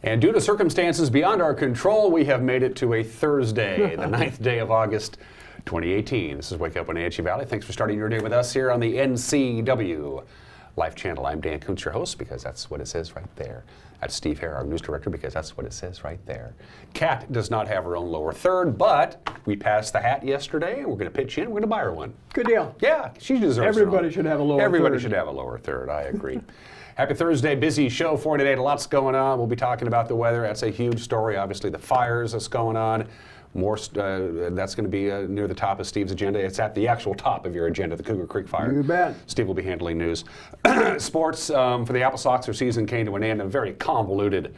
And due to circumstances beyond our control, we have made it to a Thursday, the 9th day of August, 2018. This is Wake Up Wenatchee Valley. Thanks for starting your day with us here on the NCW Life Channel. I'm Dan Kuntz, your host, because that's what it says right there. That's Steve Hare, our news director, because that's what it says right there. Kat does not have her own lower third, but we passed the hat yesterday, and we're going to pitch in. We're going to buy her one. Good deal. Yeah, she deserves it. Everybody should have a lower third. Everybody should have a lower third. I agree. Happy Thursday, busy show for today. Lots going on. We'll be talking about the weather. That's a huge story. Obviously, the fires that's going on. More. That's going to be near the top of Steve's agenda. It's at the actual top of your agenda, the Cougar Creek fire. You bet. Steve will be handling news. Sports for the Apple Sox. Their season came to an end. A very convoluted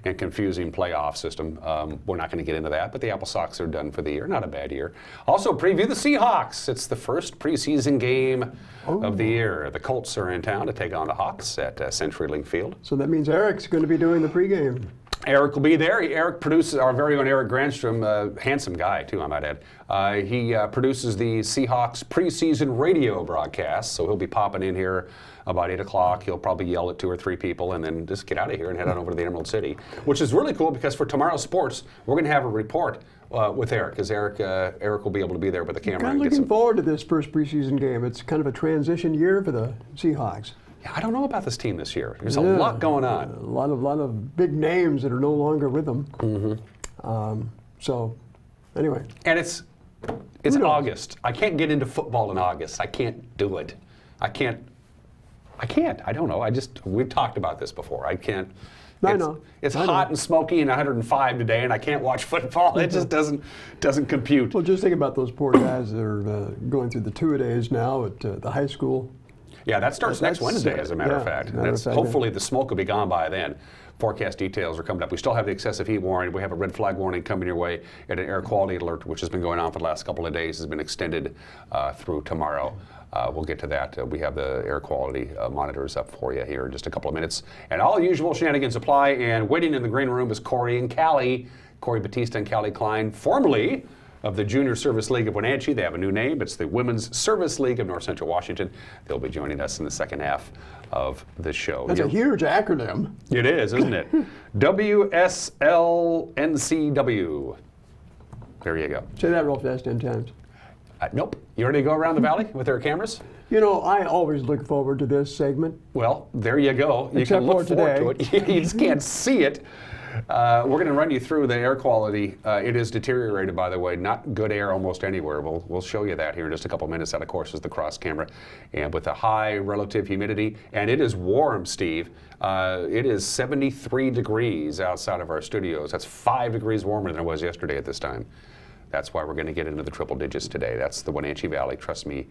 and confusing playoff system. We're not going to get into that, but the Apple Sox are done for the year. Not a bad year. Also, preview the Seahawks. It's the first preseason game of the year. The Colts are in town to take on the Hawks at CenturyLink Field. So that means Eric's going to be doing the pregame. Eric will be there. Eric produces, our very own Eric Granstrom, handsome guy too, I might add. He produces the Seahawks preseason radio broadcast, so he'll be popping in here about 8 o'clock. He'll probably yell at 2 or 3 people and then just get out of here and head on over to the Emerald City, which is really cool because for tomorrow's sports, we're going to have a report with Eric, because Eric will be able to be there with the camera. I'm kind of looking forward to this first preseason game. It's kind of a transition year for the Seahawks. I don't know about this team this year. There's a lot going on. A lot of big names that are no longer with them. Mm-hmm. So, anyway. And it's August. I can't get into football in August. I can't do it. I can't. I don't know. We've talked about this before. I can't. I know. It's hot and smoky and 105 today, and I can't watch football. It just doesn't compute. Well, just think about those poor guys that are going through the two-a-days now at the high school. Yeah, that starts next Wednesday, as a matter of fact. Hopefully the smoke will be gone by then. Forecast details are coming up. We still have the excessive heat warning. We have a red flag warning coming your way, and an air quality alert, which has been going on for the last couple of days, has been extended through tomorrow. We'll get to that. We have the air quality monitors up for you here in just a couple of minutes. And all usual shenanigans apply, and waiting in the green room is Corey and Callie. Corey Batista and Callie Klein, formerly of the Junior Service League of Wenatchee. They have a new name. It's the Women's Service League of North Central Washington. They'll be joining us in the second half of the show. That's a huge acronym. It is, isn't it? WSLNCW. There you go. Say that real fast 10 times. Nope. You ready to go around the valley with our cameras? You know, I always look forward to this segment. Well, there you go. You Except can look for forward to it. You just can't see it. We're going to run you through the air quality. It is deteriorated, by the way. Not good air almost anywhere. We'll show you that here in just a couple minutes. That, of course, is the cross camera. And with the high relative humidity, and it is warm, Steve. It is 73 degrees outside of our studios. That's 5 degrees warmer than it was yesterday at this time. That's why we're going to get into the triple digits today. That's the Wenatchee Valley. Trust me,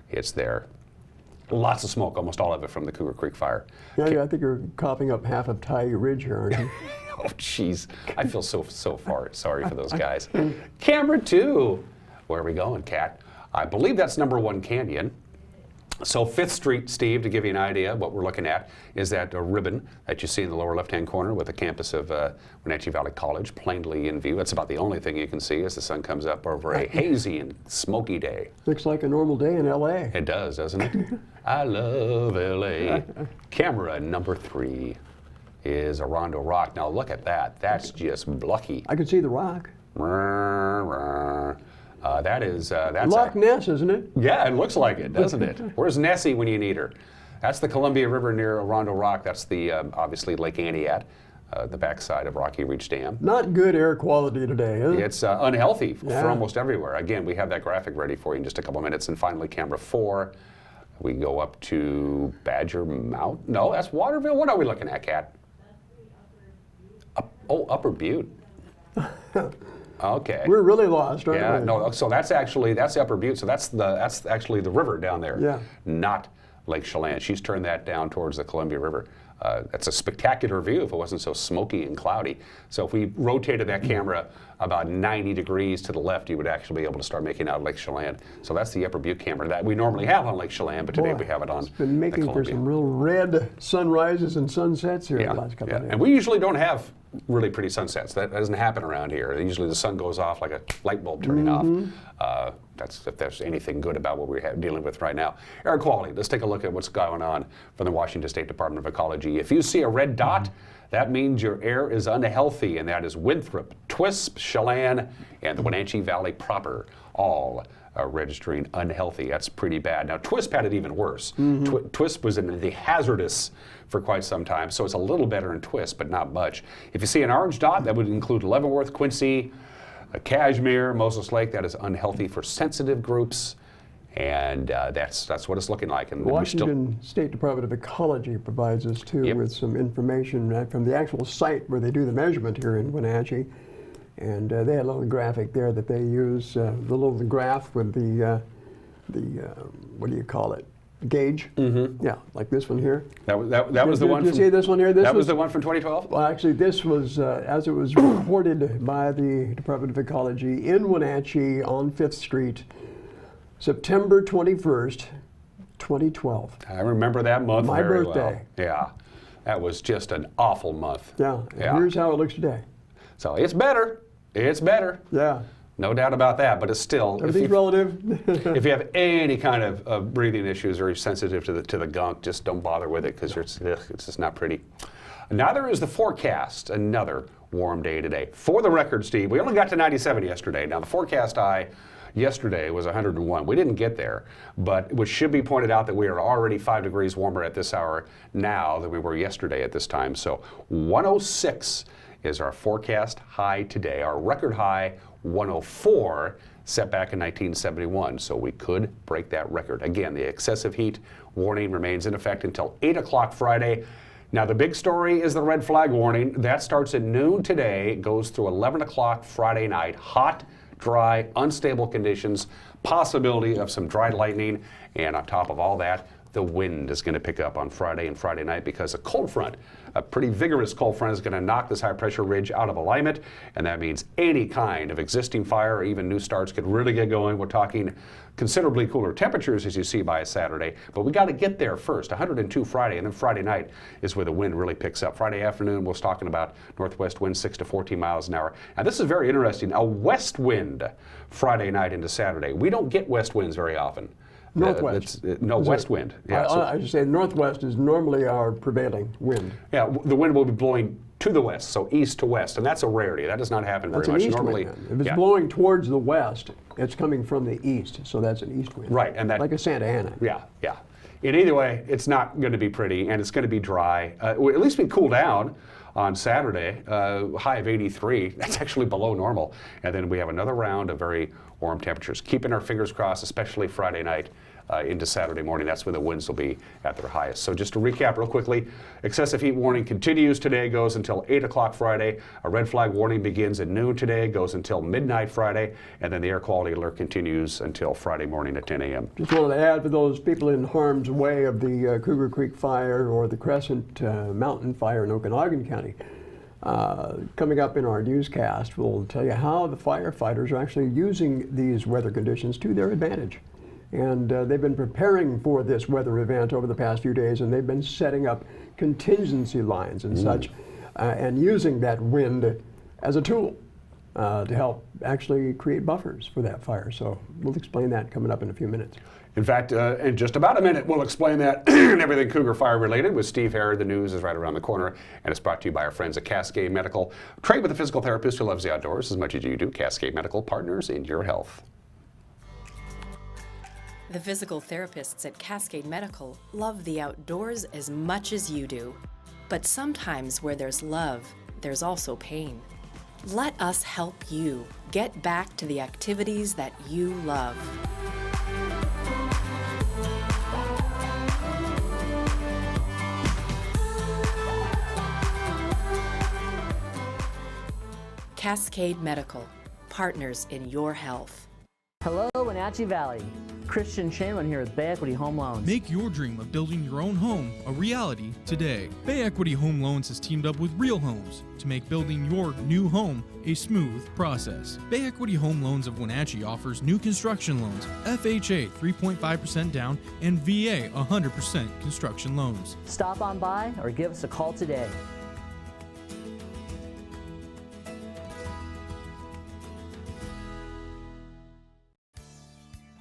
it's there. Lots of smoke, almost all of it from the Cougar Creek fire. Yeah, I think you're coughing up half of Thai Ridge here, aren't you? Oh, jeez. I feel so far sorry for those guys. Camera 2. Where are we going, Kat? I believe that's number 1 Canyon. So 5th Street, Steve, to give you an idea, what we're looking at is that ribbon that you see in the lower left-hand corner with the campus of Wenatchee Valley College plainly in view. That's about the only thing you can see as the sun comes up over a hazy and smoky day. Looks like a normal day in L.A. It does, doesn't it? I love L.A. Camera number 3 is Arrondo Rock. Now look at that. That's just lucky. I can see the rock. That's Loch Ness, isn't it? Yeah, it looks like it, doesn't it? Where's Nessie when you need her? That's the Columbia River near Arrondo Rock. That's the obviously Lake Aniat, the backside of Rocky Reach Dam. Not good air quality today, is it? It's unhealthy for almost everywhere. Again, we have that graphic ready for you in just a couple minutes. And finally, camera 4, we go up to Badger Mountain. No, that's Waterville. What are we looking at, Kat? Upper Butte. Okay. We're really lost, aren't we? Yeah, no, so that's Upper Butte, so that's actually the river down there. Yeah. Not Lake Chelan. She's turned that down towards the Columbia River. That's a spectacular view if it wasn't so smoky and cloudy. So if we rotated that camera about 90 degrees to the left, you would actually be able to start making out Lake Chelan. So that's the Upper Butte camera that we normally have on Lake Chelan, but today we have it on. It's been making for some real red sunrises and sunsets here the last couple of days. And we usually don't have really pretty sunsets. That doesn't happen around here. Usually the sun goes off like a light bulb turning off. That's if there's anything good about what we're dealing with right now. Air quality. Let's take a look at what's going on from the Washington State Department of Ecology. If you see a red dot, that means your air is unhealthy, and that is Winthrop, Twisp, Chelan, and the Wenatchee Valley proper, all registering unhealthy. That's pretty bad. Now, Twisp had it even worse. Twisp was in the hazardous for quite some time, so it's a little better in Twisp, but not much. If you see an orange dot, that would include Leavenworth, Quincy, Cashmere, Moses Lake. That is unhealthy for sensitive groups, and that's what it's looking like. And Washington State Department of Ecology provides us too with some information from the actual site where they do the measurement here in Wenatchee, and they had a little graphic there that they use, the little graph with the what do you call it? Gauge. Yeah, like this one here. That was the one. Did you see this one here? That was the one from 2012. Well, actually, this was as it was reported by the Department of Ecology in Wenatchee on 5th Street, September 21st, 2012. I remember that month My very birthday. well. Yeah, that was just an awful month. Yeah. Here's how it looks today. So it's better. It's better. Yeah. No doubt about that, but it's still everything's relative. If you have any kind of breathing issues or you're sensitive to the gunk, just don't bother with it because it's just not pretty. Neither is the forecast. Another warm day today. For the record, Steve, we only got to 97 yesterday. Now the forecast high yesterday was 101. We didn't get there, but it should be pointed out that we are already 5 degrees warmer at this hour now than we were yesterday at this time. So 106 is our forecast high today. Our record high 104 set back in 1971, so we could break that record. Again, the excessive heat warning remains in effect until 8 o'clock Friday. Now, the big story is the red flag warning. That starts at noon today, goes through 11 o'clock Friday night. Hot, dry, unstable conditions, possibility of some dry lightning, and on top of all that, the wind is going to pick up on Friday and Friday night because a cold front, a pretty vigorous cold front, is going to knock this high pressure ridge out of alignment, and that means any kind of existing fire or even new starts could really get going. We're talking considerably cooler temperatures as you see by Saturday, but we got to get there first. 102 Friday, and then Friday night is where the wind really picks up. Friday afternoon, we're talking about northwest winds 6 to 14 miles an hour. Now this is very interesting. A west wind Friday night into Saturday. We don't get west winds very often. Northwest. West wind. Yeah, I should say northwest is normally our prevailing wind. Yeah, the wind will be blowing to the west, so east to west, and that's a rarity. That does not happen very much. Normally, if it's blowing towards the west, it's coming from the east, so that's an east wind. Right, and that like a Santa Ana. Yeah. In either way, it's not going to be pretty, and it's going to be dry. At least we cool down on Saturday, high of 83. That's actually below normal, and then we have another round of very warm temperatures. Keeping our fingers crossed, especially Friday night into Saturday morning. That's when the winds will be at their highest. So just to recap real quickly, excessive heat warning continues today, goes until 8 o'clock Friday. A red flag warning begins at noon today, goes until midnight Friday, and then the air quality alert continues until Friday morning at 10 a.m. Just wanted to add for those people in harm's way of the Cougar Creek fire or the Crescent Mountain fire in Okanagan County. Coming up in our newscast, we'll tell you how the firefighters are actually using these weather conditions to their advantage. And they've been preparing for this weather event over the past few days, and they've been setting up contingency lines and such, and using that wind as a tool to help actually create buffers for that fire. So we'll explain that coming up in a few minutes. In fact, in just about a minute, we'll explain that and everything Cougar Fire related with Steve Herod. The news is right around the corner, and it's brought to you by our friends at Cascade Medical. Trade with a physical therapist who loves the outdoors as much as you do. Cascade Medical, partners in your health. The physical therapists at Cascade Medical love the outdoors as much as you do. But sometimes where there's love, there's also pain. Let us help you get back to the activities that you love. Cascade Medical, partners in your health. Hello, Wenatchee Valley. Christian Shanlin here with Bay Equity Home Loans. Make your dream of building your own home a reality today. Bay Equity Home Loans has teamed up with Real Homes to make building your new home a smooth process. Bay Equity Home Loans of Wenatchee offers new construction loans, FHA 3.5% down, and VA 100% construction loans. Stop on by or give us a call today.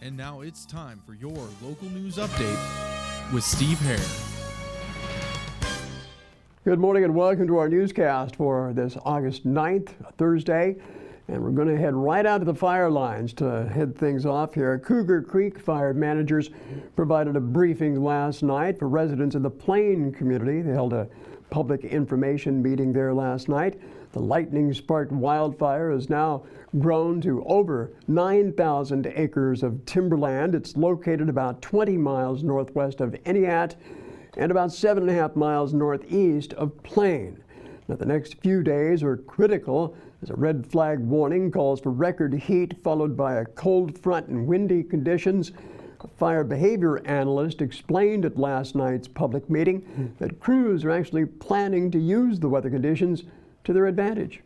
And now it's time for your local news update with Steve Hare. Good morning and welcome to our newscast for this August 9th, Thursday. And we're going to head right out to the fire lines to head things off here. Cougar Creek fire managers provided a briefing last night for residents of the Plain community. They held a public information meeting there last night. The lightning-sparked wildfire has now grown to over 9,000 acres of timberland. It's located about 20 miles northwest of Entiat and about 7.5 miles northeast of Plain. Now, the next few days are critical as a red flag warning calls for record heat followed by a cold front and windy conditions. A fire behavior analyst explained at last night's public meeting that crews are actually planning to use the weather conditions to their advantage.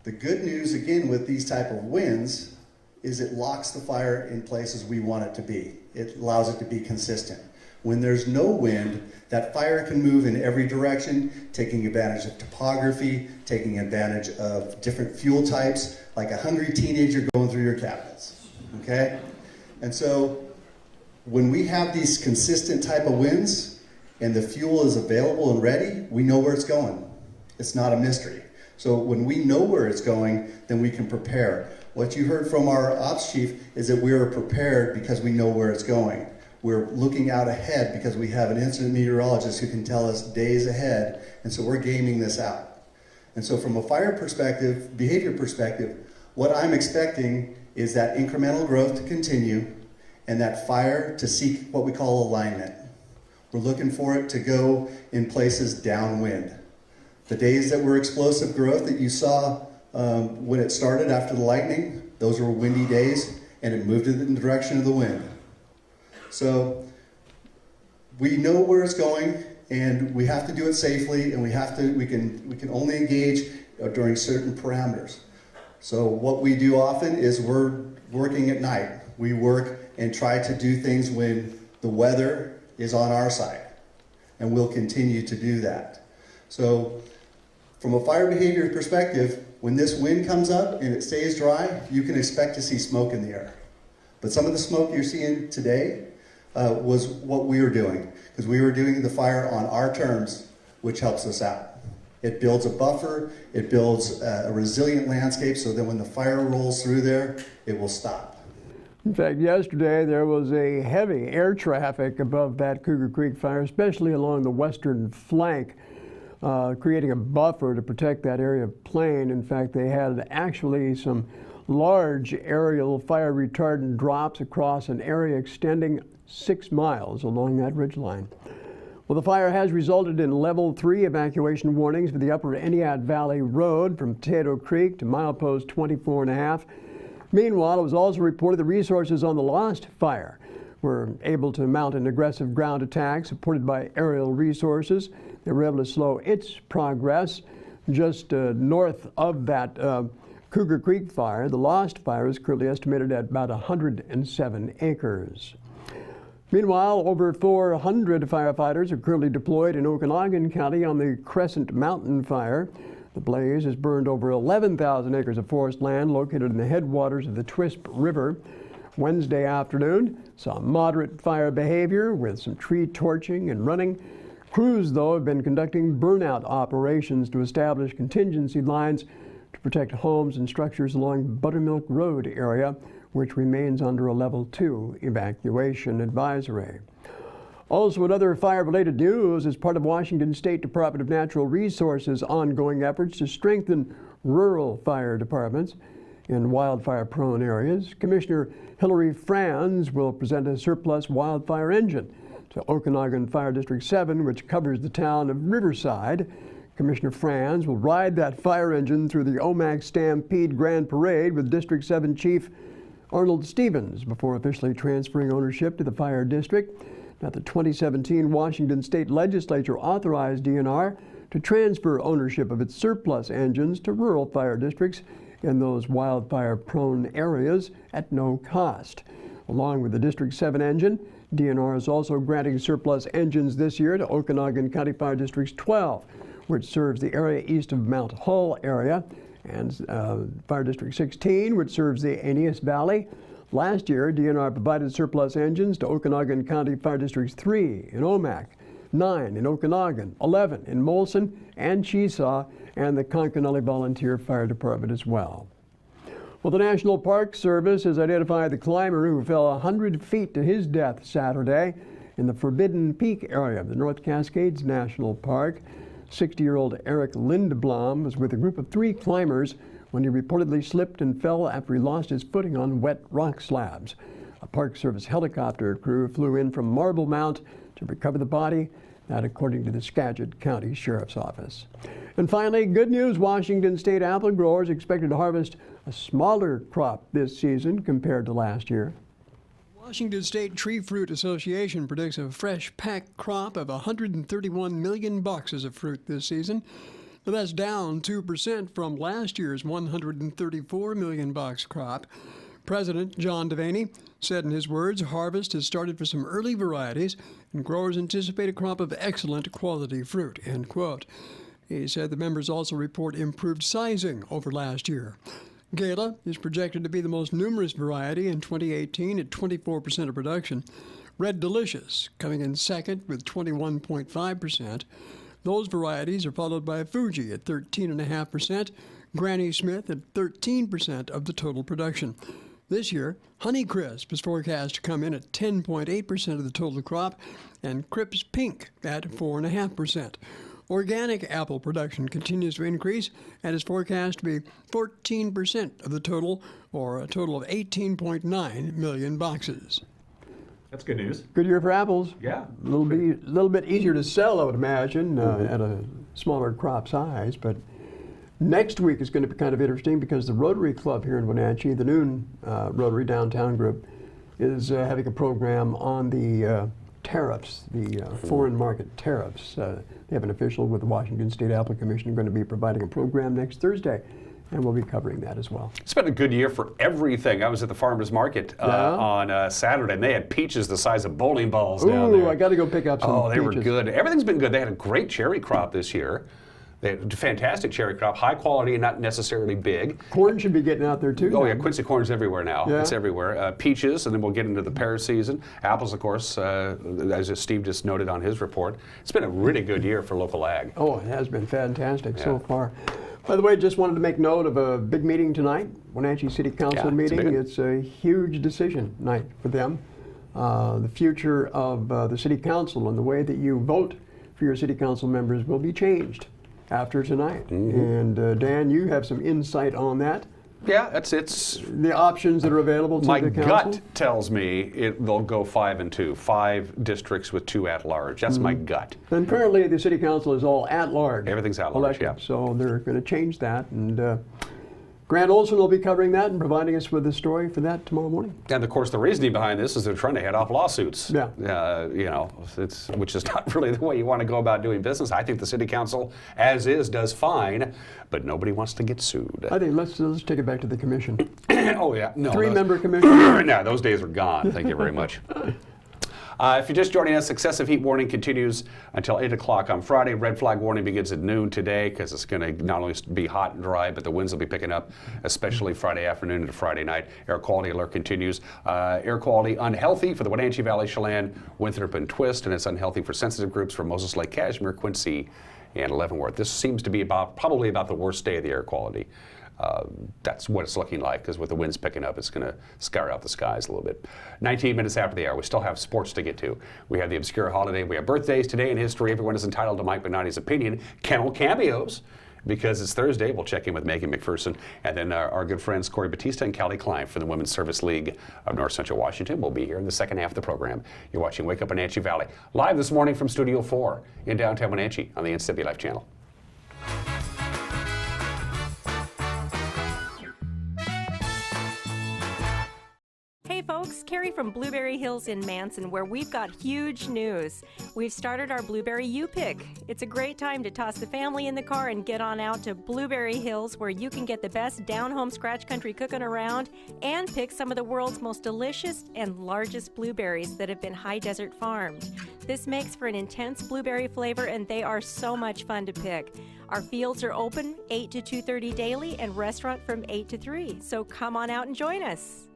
The good news, again, with these type of winds is it locks the fire in places we want it to be. It allows it to be consistent. When there's no wind, that fire can move in every direction, taking advantage of topography, taking advantage of different fuel types, like a hungry teenager going through your cabinets, okay? And so when we have these consistent type of winds and the fuel is available and ready, we know where it's going. It's not a mystery. So when we know where it's going, then we can prepare. What you heard from our ops chief is that we are prepared because we know where it's going. We're looking out ahead because we have an incident meteorologist who can tell us days ahead, and so we're gaming this out. And so from a fire perspective, behavior perspective, what I'm expecting is that incremental growth to continue and that fire to seek what we call alignment. We're looking for it to go in places downwind. The days that were explosive growth that you saw when it started after the lightning, those were windy days, and it moved in the direction of the wind. So we know where it's going, and we have to do it safely, and we can only engage during certain parameters. So what we do often is we're working at night. We work and try to do things when the weather is on our side, and we'll continue to do that. So from a fire behavior perspective, when this wind comes up and it stays dry, you can expect to see smoke in the air. But some of the smoke you're seeing today was what we were doing, because we were doing the fire on our terms, which helps us out. It builds a buffer, it builds a resilient landscape so that when the fire rolls through there, it will stop. In fact, yesterday there was a heavy air traffic above that Cougar Creek fire, especially along the western flank, creating a buffer to protect that area of Plain. In fact, they had actually some large aerial fire retardant drops across an area extending 6 miles along that ridgeline. Well, the fire has resulted in level 3 evacuation warnings for the upper Entiat Valley Road from Potato Creek to milepost 24.5. Meanwhile, it was also reported the resources on the Lost Fire were able to mount an aggressive ground attack supported by aerial resources. They were able to slow its progress just north of that Cougar Creek fire. The Lost Fire is currently estimated at about 107 acres. Meanwhile, over 400 firefighters are currently deployed in Okanogan County on the Crescent Mountain Fire. The blaze has burned over 11,000 acres of forest land located in the headwaters of the Twisp River. Wednesday afternoon saw moderate fire behavior with some tree torching and running. Crews, though, have been conducting burnout operations to establish contingency lines to protect homes and structures along Buttermilk Road area, which remains under a level 2 evacuation advisory. Also, in other fire-related news, as part of Washington State Department of Natural Resources' ongoing efforts to strengthen rural fire departments in wildfire-prone areas, Commissioner Hillary Franz will present a surplus wildfire engine to Okanogan Fire District 7, which covers the town of Riverside. Commissioner Franz will ride that fire engine through the OMAC Stampede Grand Parade with District 7 Chief Arnold Stevens before officially transferring ownership to the fire district. Now, the 2017 Washington State Legislature authorized DNR to transfer ownership of its surplus engines to rural fire districts in those wildfire-prone areas at no cost. Along with the District 7 engine, DNR is also granting surplus engines this year to Okanogan County Fire District 12, which serves the area east of Mount Hull area, and Fire District 16, which serves the Aeneas Valley. Last year, DNR provided surplus engines to Okanogan County Fire Districts 3 in Omak, 9 in Okanogan, 11 in Molson and Chesaw, and the Conconully Volunteer Fire Department as well. Well, the National Park Service has identified the climber who fell 100 feet to his death Saturday in the Forbidden Peak area of the North Cascades National Park. 60-year-old Eric Lindblom was with a group of 3 climbers when he reportedly slipped and fell after he lost his footing on wet rock slabs. A Park Service helicopter crew flew in from Marble Mount to recover the body, that according to the Skagit County Sheriff's Office. And finally, good news, Washington State apple growers expected to harvest a smaller crop this season compared to last year. Washington State Tree Fruit Association predicts a fresh packed crop of 131 million boxes of fruit this season. Now, that's down 2% from last year's 134 million box crop. President John Devaney said in his words, harvest has started for some early varieties, and growers anticipate a crop of excellent quality fruit, end quote. He said the members also report improved sizing over last year. Gala is projected to be the most numerous variety in 2018 at 24% of production. Red Delicious coming in second with 21.5%. Those varieties are followed by Fuji at 13.5%, Granny Smith at 13% of the total production. This year, Honeycrisp is forecast to come in at 10.8% of the total crop, and Crips Pink at 4.5%. Organic apple production continues to increase and is forecast to be 14% of the total, or a total of 18.9 million boxes. That's good news. Good year for apples. Yeah. A little bit easier to sell, I would imagine, at a smaller crop size. But next week is going to be kind of interesting because the Rotary Club here in Wenatchee, the Noon Rotary Downtown Group, is having a program on the tariffs, the foreign market tariffs. They have an official with the Washington State Apple Commission going to be providing a program next Thursday, and we'll be covering that as well. It's been a good year for everything. I was at the farmers market on Saturday, and they had peaches the size of bowling balls down there. Ooh, I got to go pick up some peaches. Oh, they were good. Everything's been good. They had a great cherry crop this year. They had a fantastic cherry crop, high quality and not necessarily big. Corn should be getting out there too. Oh yeah, Quincy corn's everywhere now. Yeah. It's everywhere. Peaches, and then we'll get into the pear season. Apples, of course, as Steve just noted on his report. It's been a really good year for local ag. Oh, it has been fantastic so far. By the way, just wanted to make note of a big meeting tonight, Wenatchee City Council meeting. It's a huge decision night for them. The future of the City Council and the way that you vote for your City Council members will be changed after tonight. And Dan, you have some insight on that. Yeah, it's the options that are available to the council. My gut tells me they'll go 5 and 2, 5 districts with 2 at large. That's my gut. And currently the City Council is all at large. Everything's at large, elected, so they're going to change that. And Grant Olson will be covering that and providing us with a story for that tomorrow morning. And of course, the reasoning behind this is they're trying to head off lawsuits. Yeah. You know, which is not really the way you want to go about doing business. I think the City Council, as is, does fine, but nobody wants to get sued. I think let's take it back to the commission. Oh yeah, no. 3-member commission. No, those days are gone. Thank you very much. If you're just joining us, excessive heat warning continues until 8 o'clock on Friday. Red flag warning begins at noon today because it's going to not only be hot and dry, but the winds will be picking up, especially Friday afternoon into Friday night. Air quality alert continues. Air quality unhealthy for the Wenatchee Valley, Chelan, Winthrop, and Twist, and it's unhealthy for sensitive groups for Moses Lake, Kashmir, Quincy, and Leavenworth. This seems to be probably about the worst day of the air quality. That's what it's looking like, because with the winds picking up, it's going to scare out the skies a little bit. 19 minutes after the hour, we still have sports to get to. We have the obscure holiday. We have birthdays today in history. Everyone is entitled to Mike Benatti's opinion. Kennel cameos, because it's Thursday. We'll check in with Megan McPherson. And then our good friends Corey Batista and Callie Klein from the Women's Service League of North Central Washington will be here in the second half of the program. You're watching Wake Up Wenatchee Valley, live this morning from Studio 4 in downtown Wenatchee on the NCW Life Channel. Hey folks, Carrie from Blueberry Hills in Manson, where we've got huge news. We've started our Blueberry U-Pick. It's a great time to toss the family in the car and get on out to Blueberry Hills, where you can get the best down-home scratch country cooking around and pick some of the world's most delicious and largest blueberries that have been high desert farmed. This makes for an intense blueberry flavor, and they are so much fun to pick. Our fields are open 8 to 2:30 daily and restaurant from 8 to 3, so come on out and join us.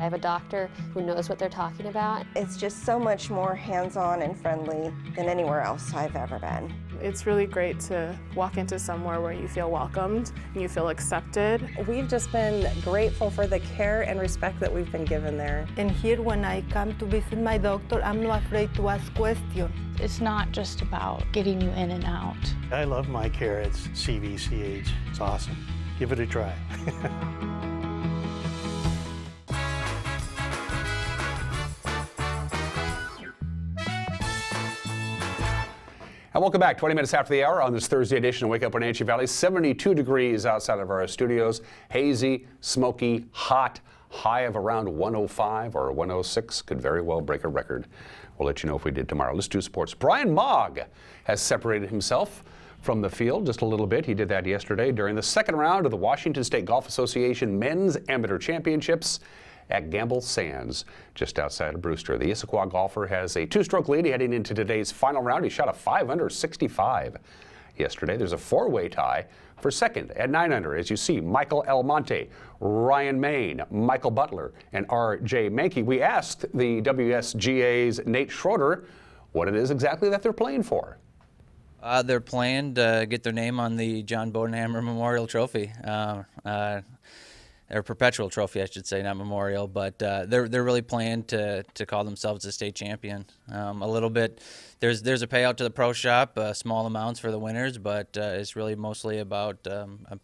I have a doctor who knows what they're talking about. It's just so much more hands-on and friendly than anywhere else I've ever been. It's really great to walk into somewhere where you feel welcomed and you feel accepted. We've just been grateful for the care and respect that we've been given there. And here when I come to visit my doctor, I'm not afraid to ask questions. It's not just about getting you in and out. I love my care at CVCH. It's awesome. Give it a try. And welcome back. 20 minutes after the hour on this Thursday edition of Wake Up Wenatchee Valley. 72 degrees outside of our studios. Hazy, smoky, hot. High of around 105 or 106. Could very well break a record. We'll let you know if we did tomorrow. Let's do sports. Brian Mogg has separated himself from the field just a little bit. He did that yesterday during the second round of the Washington State Golf Association Men's Amateur Championships at Gamble Sands, just outside of Brewster. The Issaquah golfer has a two-stroke lead heading into today's final round. He shot a 5 under 65 yesterday. There's a four-way tie for second at 9 under. As you see, Michael Almonte, Ryan Main, Michael Butler, and R.J. Mankey. We asked the WSGA's Nate Schroeder what it is exactly that they're playing for. They're playing to get their name on the John Bodenhammer Memorial Trophy. Or perpetual trophy, I should say, not memorial, but they're really playing to call themselves a state champion. A little bit, there's a payout to the pro shop, small amounts for the winners, but it's really mostly about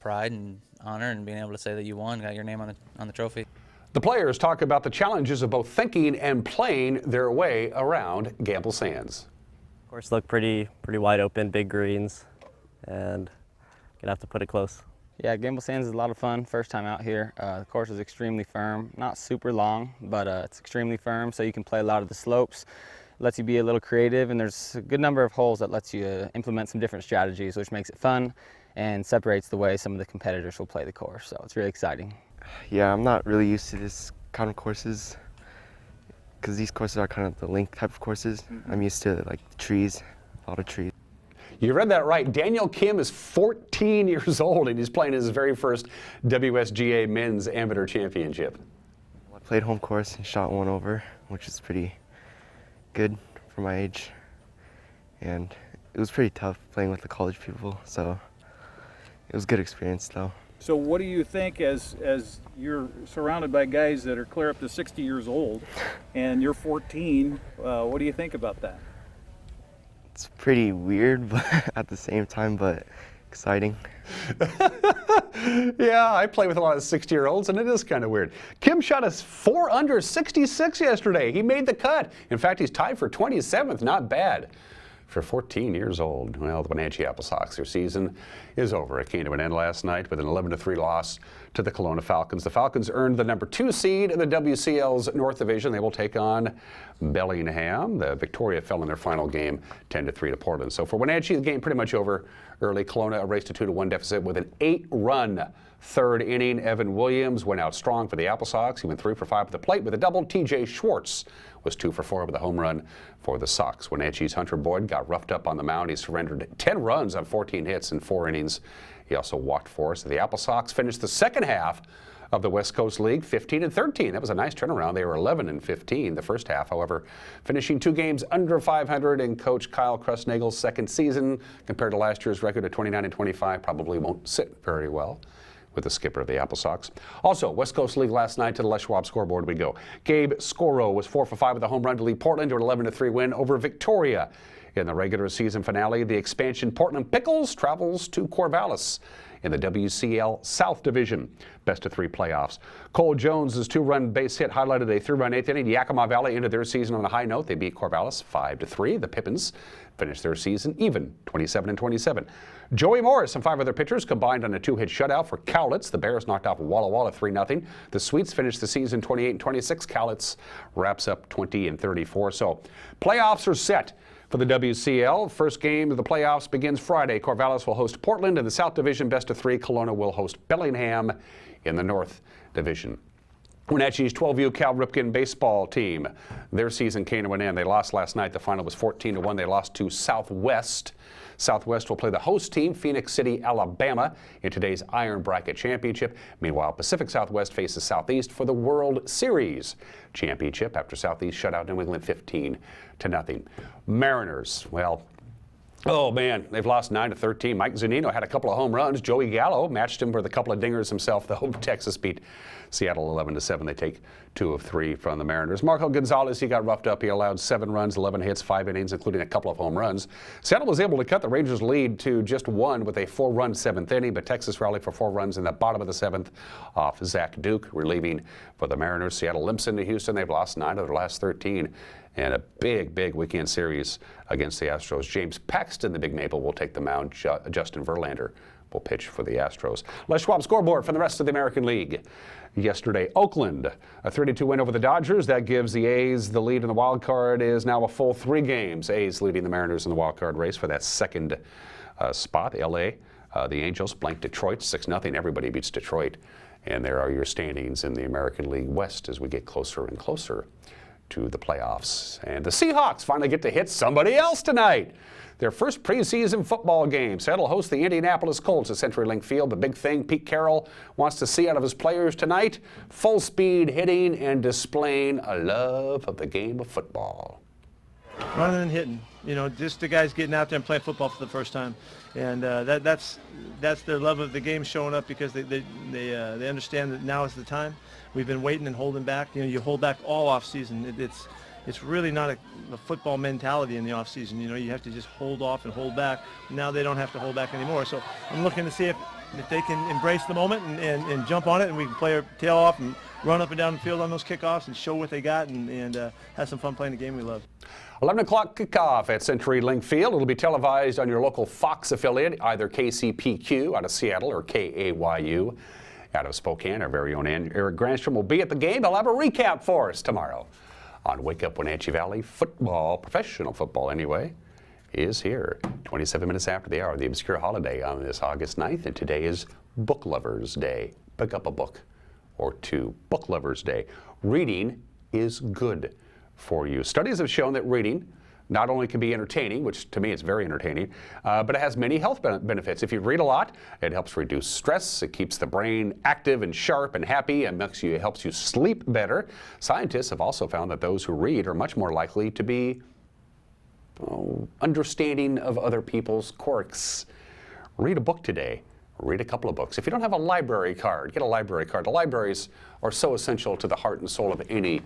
pride and honor and being able to say that you won, got your name on the trophy. The players talk about the challenges of both thinking and playing their way around Gamble Sands. Of course, look pretty wide open, big greens, and gonna have to put it close. Yeah, Gamble Sands is a lot of fun. First time out here. The course is extremely firm, not super long, but it's extremely firm, so you can play a lot of the slopes. Lets you be a little creative, and there's a good number of holes that lets you implement some different strategies, which makes it fun and separates the way some of the competitors will play the course. So it's really exciting. Yeah, I'm not really used to this kind of courses because these courses are kind of the link type of courses. I'm used to like trees, a lot of trees. You read that right. Daniel Kim is 14 years old, and he's playing his very first WSGA Men's Amateur Championship. I played home course and shot one over, which is pretty good for my age. And it was pretty tough playing with the college people, so it was a good experience though. So what do you think as you're surrounded by guys that are clear up to 60 years old, and you're 14, what do you think about that? It's pretty weird, but at the same time, but exciting. Yeah, I play with a lot of 60-year-olds, and it is kind of weird. Kim shot a 4 under 66 yesterday. He made the cut. In fact, he's tied for 27th. Not bad for 14 years old. Well, the Wenatchee Apple Sox, their season is over. It came to an end last night with an 11-3 loss to the Kelowna Falcons. The Falcons earned the number 2 seed in the WCL's North Division. They will take on Bellingham. The Victoria fell in their final game 10-3 to Portland. So for Wenatchee, the game pretty much over early. Kelowna erased a 2-1 deficit with an 8-run third inning. Evan Williams went out strong for the Apple Sox. He went 3 for 5 at the plate with a double. TJ Schwartz was 2 for 4 with a home run for the Sox. Wenatchee's Hunter Boyd got roughed up on the mound. He surrendered 10 runs on 14 hits in 4 innings. He also walked 4. So the Apple Sox finished the second half of the West Coast League 15-13. That was a nice turnaround. They were 11-15 the first half, however, finishing 2 games under 500 in Coach Kyle Krusnagel's second season compared to last year's record of 29-25. Probably won't sit very well with the skipper of the Apple Sox. Also, West Coast League last night to the Les Schwab scoreboard we go. Gabe Scoro was 4 for 5 with a home run to lead Portland to an 11-3 win over Victoria In the regular season finale, the expansion Portland Pickles travels to Corvallis in the WCL South Division. Best of 3 playoffs. Cole Jones' 2-run base hit highlighted a 3-run 8th inning. Yakima Valley ended their season on a high note. They beat Corvallis 5-3. The Pippins finished their season even, 27-27. Joey Morris and 5 other pitchers combined on a 2-hit shutout for Cowlitz. The Bears knocked off Walla Walla 3-0. The Sweets finished the season 28-26. Cowlitz wraps up 20-34. So playoffs are set for the WCL. First game of the playoffs begins Friday. Corvallis will host Portland in the South Division. Best of 3. Kelowna will host Bellingham in the North Division. Wenatchee's 12U Cal Ripken baseball team, their season came to an end. They lost last night. The final was 14-1. They lost to Southwest. Southwest will play the host team, Phoenix City, Alabama, in today's Iron Bracket Championship. Meanwhile, Pacific Southwest faces Southeast for the World Series Championship after Southeast shut out New England 15-0. Mariners, well, oh man, they've lost 9-13. Mike Zunino had a couple of home runs. Joey Gallo matched him with a couple of dingers himself, though. Texas beat Seattle 11-7. They take 2 of 3 from the Mariners. Marco Gonzalez, he got roughed up. He allowed 7 runs, 11 hits, 5 innings, including a couple of home runs. Seattle was able to cut the Rangers' lead to just 1 with a 4-run 7th inning, but Texas rallied for 4 runs in the bottom of the 7th off Zach Duke, relieving for the Mariners. Seattle limps into Houston. They've lost 9 of their last 13. And a big weekend series against the Astros. James Paxton, the Big Maple, will take the mound. Justin Verlander will pitch for the Astros. Les Schwab scoreboard from the rest of the American League. Yesterday, Oakland, a 32 win over the Dodgers. That gives the A's the lead in the wild card. Is now a full 3 games. A's leading the Mariners in the wild card race for that second spot. L.A., the Angels blanked Detroit 6-0. Everybody beats Detroit. And there are your standings in the American League West as we get closer and closer to the playoffs. And the Seahawks finally get to hit somebody else tonight. Their first preseason football game. Seattle hosts the Indianapolis Colts at CenturyLink Field. The big thing Pete Carroll wants to see out of his players tonight, full speed hitting and displaying a love of the game of football. Running and hitting, just the guys getting out there and playing football for the first time, and that's their love of the game showing up because they understand that now is the time. We've been waiting and holding back. You hold back all off season. It's really not a football mentality in the off season. You have to just hold off and hold back. Now they don't have to hold back anymore. So I'm looking to see if they can embrace the moment and jump on it, and we can play our tail off and run up and down the field on those kickoffs and show what they got and have some fun playing the game we love. 11 o'clock kickoff at CenturyLink Field. It'll be televised on your local Fox affiliate, either KCPQ out of Seattle or KAYU out of Spokane. Our very own Eric Granstrom will be at the game. He'll have a recap for us tomorrow on Wake Up Wenatchee Valley. Football, professional football anyway, is here. 27 minutes after the hour, the obscure holiday on this August 9th, and today is Book Lovers Day. Pick up a book or 2. Book Lovers Day. Reading is good for you. Studies have shown that reading not only can be entertaining, which to me is very entertaining, but it has many health benefits. If you read a lot, it helps reduce stress, it keeps the brain active and sharp and happy, and it helps you sleep better. Scientists have also found that those who read are much more likely to be understanding of other people's quirks. Read a book today. Read a couple of books. If you don't have a library card, get a library card. The libraries are so essential to the heart and soul of any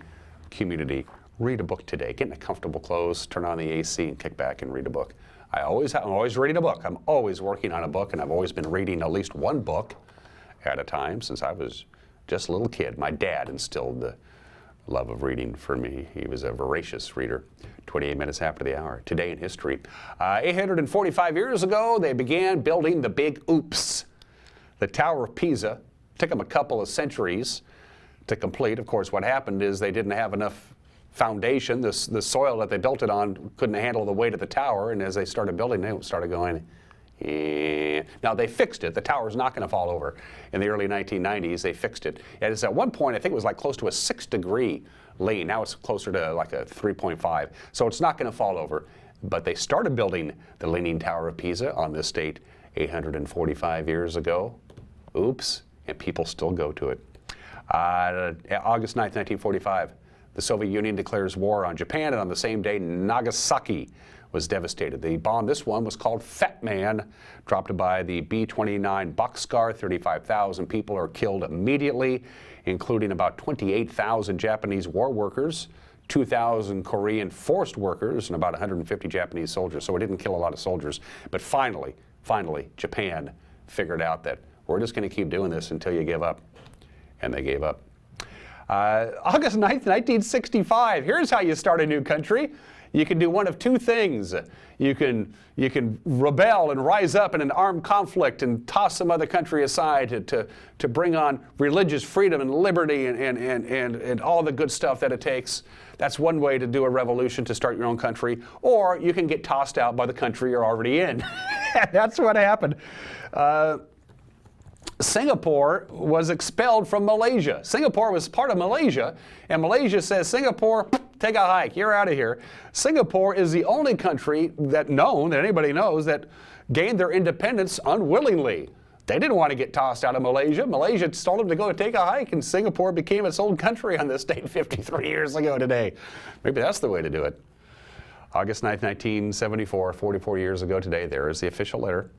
community. Read a book today. Get in comfortable clothes, turn on the AC, and kick back and read a book. I'm always reading a book. I'm always working on a book, and I've always been reading at least one book at a time since I was just a little kid. My dad instilled the love of reading for me. He was a voracious reader. 28 minutes after the hour. Today in history. 845 years ago, they began building the Big Oops. The Tower of Pisa. Took them a couple of centuries to complete. Of course, what happened is they didn't have enough foundation. The soil that they built it on couldn't handle the weight of the tower, and as they started building, they started going, Now, they fixed it. The tower's not going to fall over. In the early 1990s, they fixed it. And it's at one point, I think it was like close to a 6-degree lean. Now it's closer to like a 3.5. So it's not going to fall over. But they started building the Leaning Tower of Pisa on this date 845 years ago. Oops. And people still go to it. August 9th, 1945. The Soviet Union declares war on Japan, and on the same day, Nagasaki was devastated. The bomb, this one, was called Fat Man, dropped by the B-29 Bockscar. 35,000 people are killed immediately, including about 28,000 Japanese war workers. 2,000 Korean forced workers and about 150 Japanese soldiers. So it didn't kill a lot of soldiers. But finally, Japan figured out that we're just going to keep doing this until you give up. And they gave up. August 9th, 1965. Here's how you start a new country. You can do one of two things. You can rebel and rise up in an armed conflict and toss some other country aside to bring on religious freedom and liberty and all the good stuff that it takes. That's one way to do a revolution, to start your own country. Or you can get tossed out by the country you're already in. That's what happened. Singapore was expelled from Malaysia. Singapore was part of Malaysia, and Malaysia says, Singapore, take a hike, you're out of here. Singapore is the only country that anybody knows, that gained their independence unwillingly. They didn't want to get tossed out of Malaysia. Malaysia told them to go take a hike, and Singapore became its own country on this date 53 years ago today. Maybe that's the way to do it. August 9th, 1974, 44 years ago today, there is the official letter.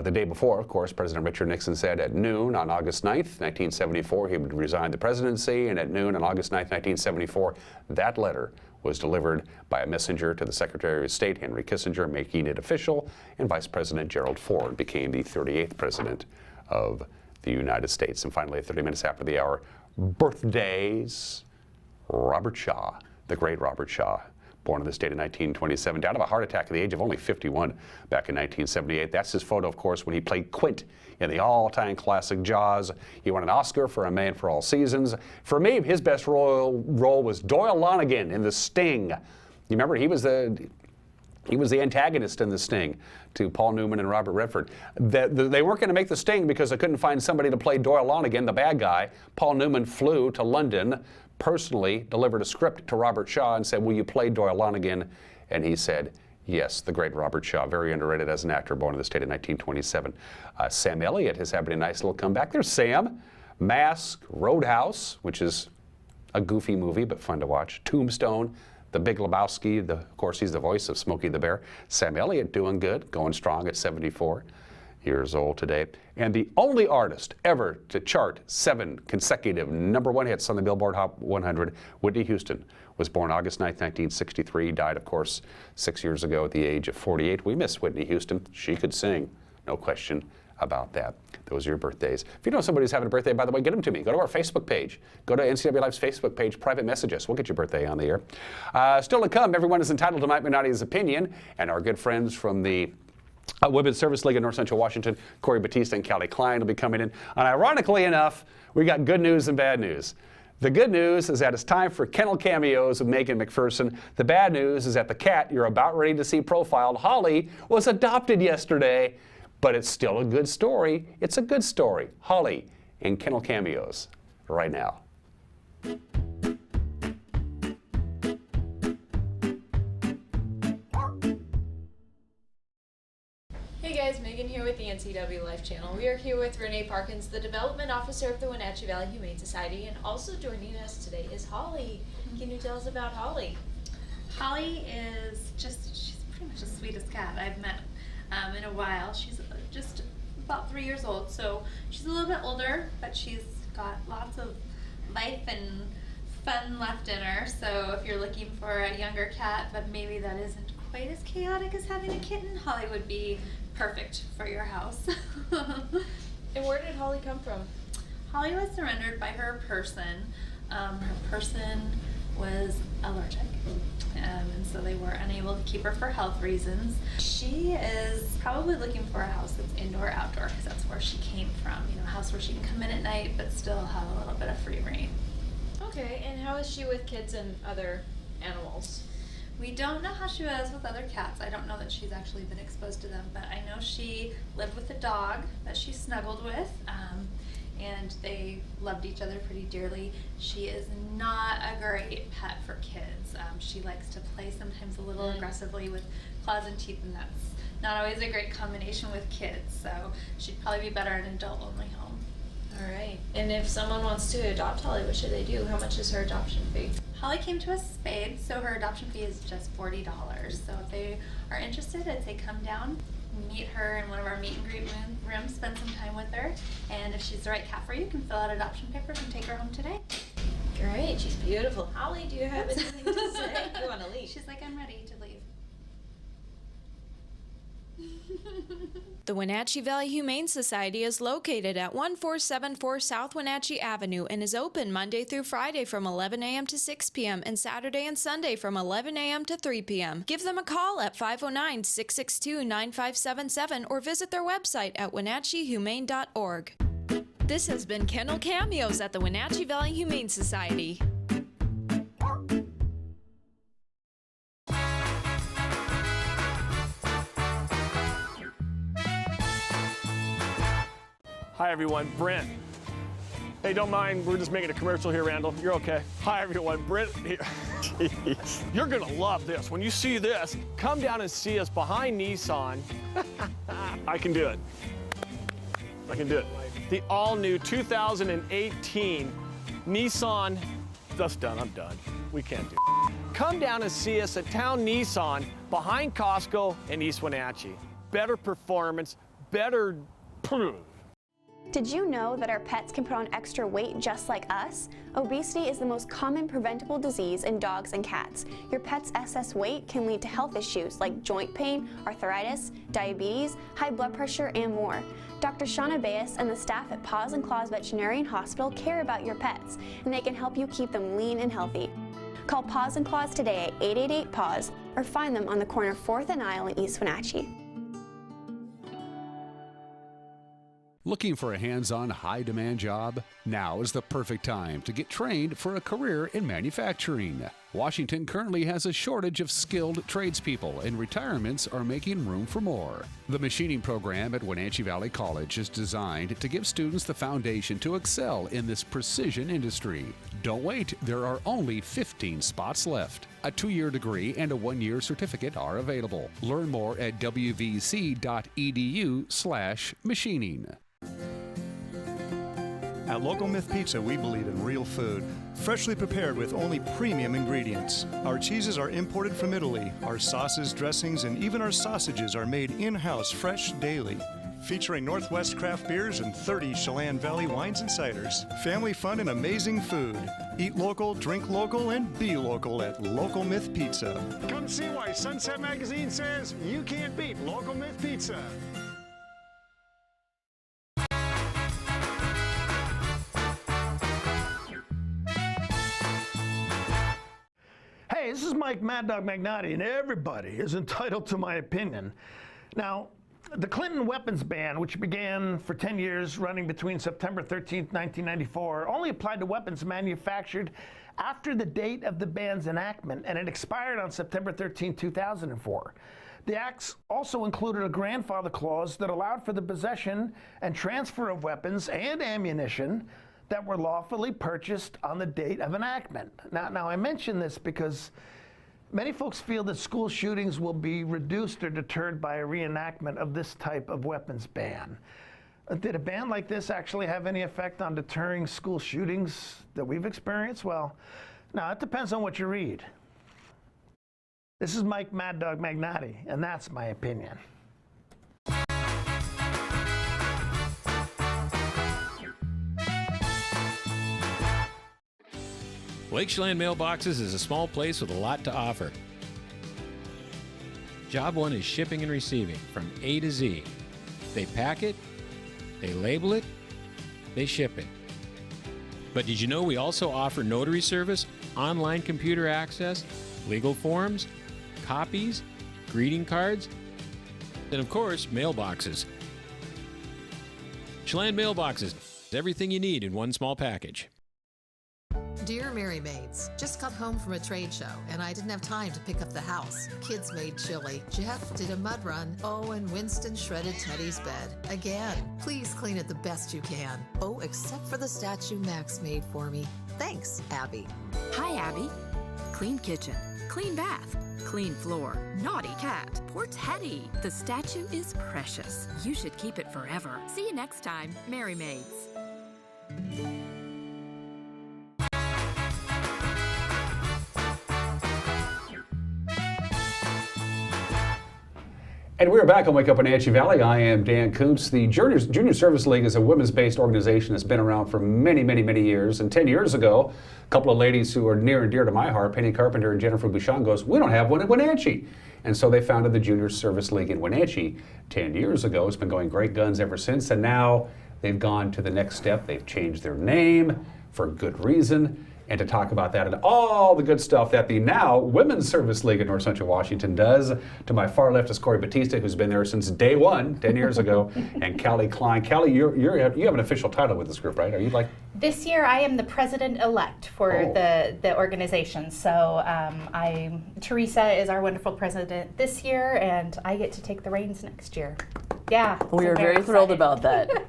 The day before, of course, President Richard Nixon said at noon on August 9th, 1974, he would resign the presidency, and at noon on August 9th, 1974, that letter was delivered by a messenger to the Secretary of State, Henry Kissinger, making it official, and Vice President Gerald Ford became the 38th President of the United States. And finally, 30 minutes after the hour, birthdays. Robert Shaw, the great Robert Shaw. Born in the state in 1927, died of a heart attack at the age of only 51 back in 1978. That's his photo, of course, when he played Quint in the all-time classic Jaws. He won an Oscar for A Man for All Seasons. For me, his best role was Doyle Lonnegan in The Sting. You remember, he was the antagonist in The Sting to Paul Newman and Robert Redford. They weren't going to make The Sting because they couldn't find somebody to play Doyle Lonnegan, the bad guy. Paul Newman flew to London, personally delivered a script to Robert Shaw and said, will you play Doyle Lonnegan? And he said, yes, the great Robert Shaw, very underrated as an actor, born in the state in 1927. Sam Elliott has having a nice little comeback. There's Sam. Mask, Roadhouse, which is a goofy movie but fun to watch. Tombstone, The Big Lebowski, of course he's the voice of Smokey the Bear. Sam Elliott doing good, going strong at 74 years old today. And the only artist ever to chart 7 consecutive #1 hits on the Billboard Hot 100, Whitney Houston, was born August 9th, 1963, died, of course, 6 years ago at the age of 48. We miss Whitney Houston. She could sing, no question about that. Those are your birthdays. If you know somebody who's having a birthday, by the way, get them to me. Go to our Facebook page. Go to NCW Live's Facebook page, private message us. We'll get your birthday on the air. Still to come, everyone is entitled to Mike Minotti's opinion, and our good friends from the Women's Service League in North Central Washington, Corey Batista and Callie Klein will be coming in. And ironically enough, we got good news and bad news. The good news is that it's time for kennel cameos with Megan McPherson. The bad news is that the cat you're about ready to see profiled, Holly, was adopted yesterday. But it's still a good story. It's a good story. Holly in kennel cameos right now. Hey guys, Megan here with the NCW Life channel. We are here with Renee Parkins, the Development Officer of the Wenatchee Valley Humane Society, and also joining us today is Holly. Can you tell us about Holly? Holly is she's pretty much the sweetest cat I've met in a while. She's just about 3 years old, so she's a little bit older, but she's got lots of life and fun left in her. So if you're looking for a younger cat, but maybe that isn't quite as chaotic as having a kitten, Holly would be perfect for your house. And where did Holly come from? Holly was surrendered by her person. Her person was allergic, and so they were unable to keep her for health reasons. She is probably looking for a house that's indoor-outdoor, because that's where she came from. You know, a house where she can come in at night but still have a little bit of free reign. Okay, and how is she with kids and other animals? We don't know how she was with other cats. I don't know that she's actually been exposed to them, but I know she lived with a dog that she snuggled with, and they loved each other pretty dearly. She is not a great pet for kids. She likes to play sometimes a little aggressively with claws and teeth, and that's not always a great combination with kids, so she'd probably be better in an adult-only home. All right, and if someone wants to adopt Holly, what should they do? How much is her adoption fee? Holly came to us spayed, so her adoption fee is just $40. So if they are interested, I'd say come down, meet her in one of our meet and greet rooms, spend some time with her, and if she's the right cat for you, you can fill out adoption papers and take her home today. Great, she's beautiful. Holly, do you have anything to say? You want to leave? She's like, I'm ready to leave. The Wenatchee Valley Humane Society is located at 1474 South Wenatchee Avenue and is open Monday through Friday from 11 a.m. to 6 p.m. and Saturday and Sunday from 11 a.m. to 3 p.m. Give them a call at 509-662-9577 or visit their website at wenatcheehumane.org. This has been Kennel Cameos at the Wenatchee Valley Humane Society. Hi everyone, Brent. Hey, don't mind, we're just making a commercial here, Randall. You're okay. Hi everyone, Brent here. Jeez. You're gonna love this. When you see this, come down and see us behind Nissan. I can do it. I can do it. The all-new 2018 Nissan. That's done, I'm done. We can't do it. Come down and see us at Town Nissan behind Costco in East Wenatchee. Better performance, better. Did you know that our pets can put on extra weight just like us? Obesity is the most common preventable disease in dogs and cats. Your pet's excess weight can lead to health issues like joint pain, arthritis, diabetes, high blood pressure, and more. Dr. Shauna Baez and the staff at Paws and Claws Veterinarian Hospital care about your pets, and they can help you keep them lean and healthy. Call Paws and Claws today at 888-PAWS or find them on the corner of 4th and Isle in East Wenatchee. Looking for a hands-on, high-demand job? Now is the perfect time to get trained for a career in manufacturing. Washington currently has a shortage of skilled tradespeople, and retirements are making room for more. The machining program at Wenatchee Valley College is designed to give students the foundation to excel in this precision industry. Don't wait, there are only 15 spots left. A 2-year degree and a 1-year certificate are available. Learn more at wvc.edu/machining. At Local Myth Pizza, we believe in real food, freshly prepared with only premium ingredients. Our cheeses are imported from Italy. Our sauces, dressings, and even our sausages are made in-house fresh daily. Featuring Northwest craft beers and 30 Chelan Valley wines and ciders. Family fun and amazing food. Eat local, drink local, and be local at Local Myth Pizza. Come see why Sunset Magazine says you can't beat Local Myth Pizza. Hey, this is Mike Mad Dog Magnati, and everybody is entitled to my opinion. Now, the Clinton weapons ban, which began for 10 years running between September 13, 1994, only applied to weapons manufactured after the date of the ban's enactment, and it expired on September 13, 2004. The acts also included a grandfather clause that allowed for the possession and transfer of weapons and ammunition that were lawfully purchased on the date of enactment. Now I mention this because many folks feel that school shootings will be reduced or deterred by a reenactment of this type of weapons ban. Did a ban like this actually have any effect on deterring school shootings that we've experienced? Well, no, it depends on what you read. This is Mike Mad Dog Magnati, and that's my opinion. Lake Chelan Mailboxes is a small place with a lot to offer. Job one is shipping and receiving from A to Z. They pack it, they label it, they ship it. But did you know we also offer notary service, online computer access, legal forms, copies, greeting cards, and of course, mailboxes. Chelan Mailboxes, everything you need in one small package. Dear Mary Maids, just got home from a trade show and I didn't have time to pick up the house. Kids made chili. Jeff did a mud run. Oh, and Winston shredded Teddy's bed. Again, please clean it the best you can. Oh, except for the statue Max made for me. Thanks, Abby. Hi, Abby. Clean kitchen, clean bath, clean floor, naughty cat. Poor Teddy. The statue is precious. You should keep it forever. See you next time, Mary Maids. And we're back on Wake Up Wenatchee Valley. I am Dan Kuntz. The Junior Service League is a women's-based organization that's been around for many, many, many years. And 10 years ago, a couple of ladies who are near and dear to my heart, Penny Carpenter and Jennifer Bouchon, goes, we don't have one in Wenatchee. And so they founded the Junior Service League in Wenatchee 10 years ago. It's been going great guns ever since. And now they've gone to the next step. They've changed their name for good reason. And to talk about that and all the good stuff that the now Women's Service League in North Central Washington does, to my far left is Corey Batista, who's been there since day one, 10 years ago, and Callie Klein. Callie, you have an official title with this group, right? Are you like? This year I am the president-elect for the organization. So Teresa is our wonderful president this year, and I get to take the reins next year. Yeah. We are very thrilled about that.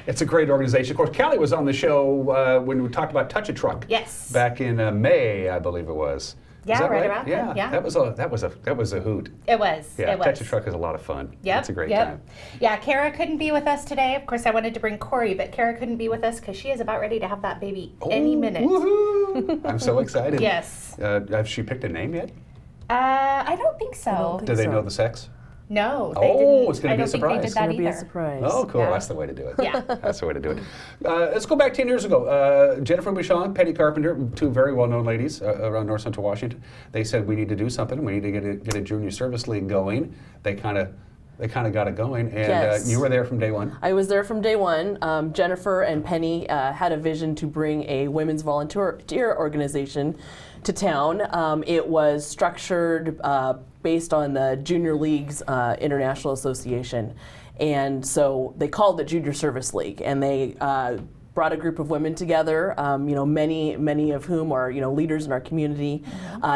It's a great organization. Of course, Callie was on the show when we talked about Touch a Truck. Yes. Back in May, I believe it was. Yeah, Is that right about yeah. then, yeah. That was a hoot. It was. Yeah, it was. Touch a Truck is a lot of fun. Yep. It's a great time. Yeah, Kara couldn't be with us today. Of course, I wanted to bring Corey, but Kara couldn't be with us because she is about ready to have that baby any minute. Woohoo! I'm so excited. Yes. Has she picked a name yet? I don't think so. Do they know the sex? No, they didn't. It's going to be a surprise. It's going to be a surprise. Oh, cool. Yeah. That's the way to do it. Yeah. That's the way to do it. Let's go back 10 years ago. Jennifer Bouchon, Penny Carpenter, two very well-known ladies around North Central Washington. They said, we need to do something. We need to get a junior service league going. They kind of got it going. And Yes. you were there from day one. I was there from day one. Jennifer and Penny had a vision to bring a women's volunteer organization to town. It was structured based on the Junior Leagues International Association. And so they called it Junior Service League, and they brought a group of women together, many of whom are leaders in our community,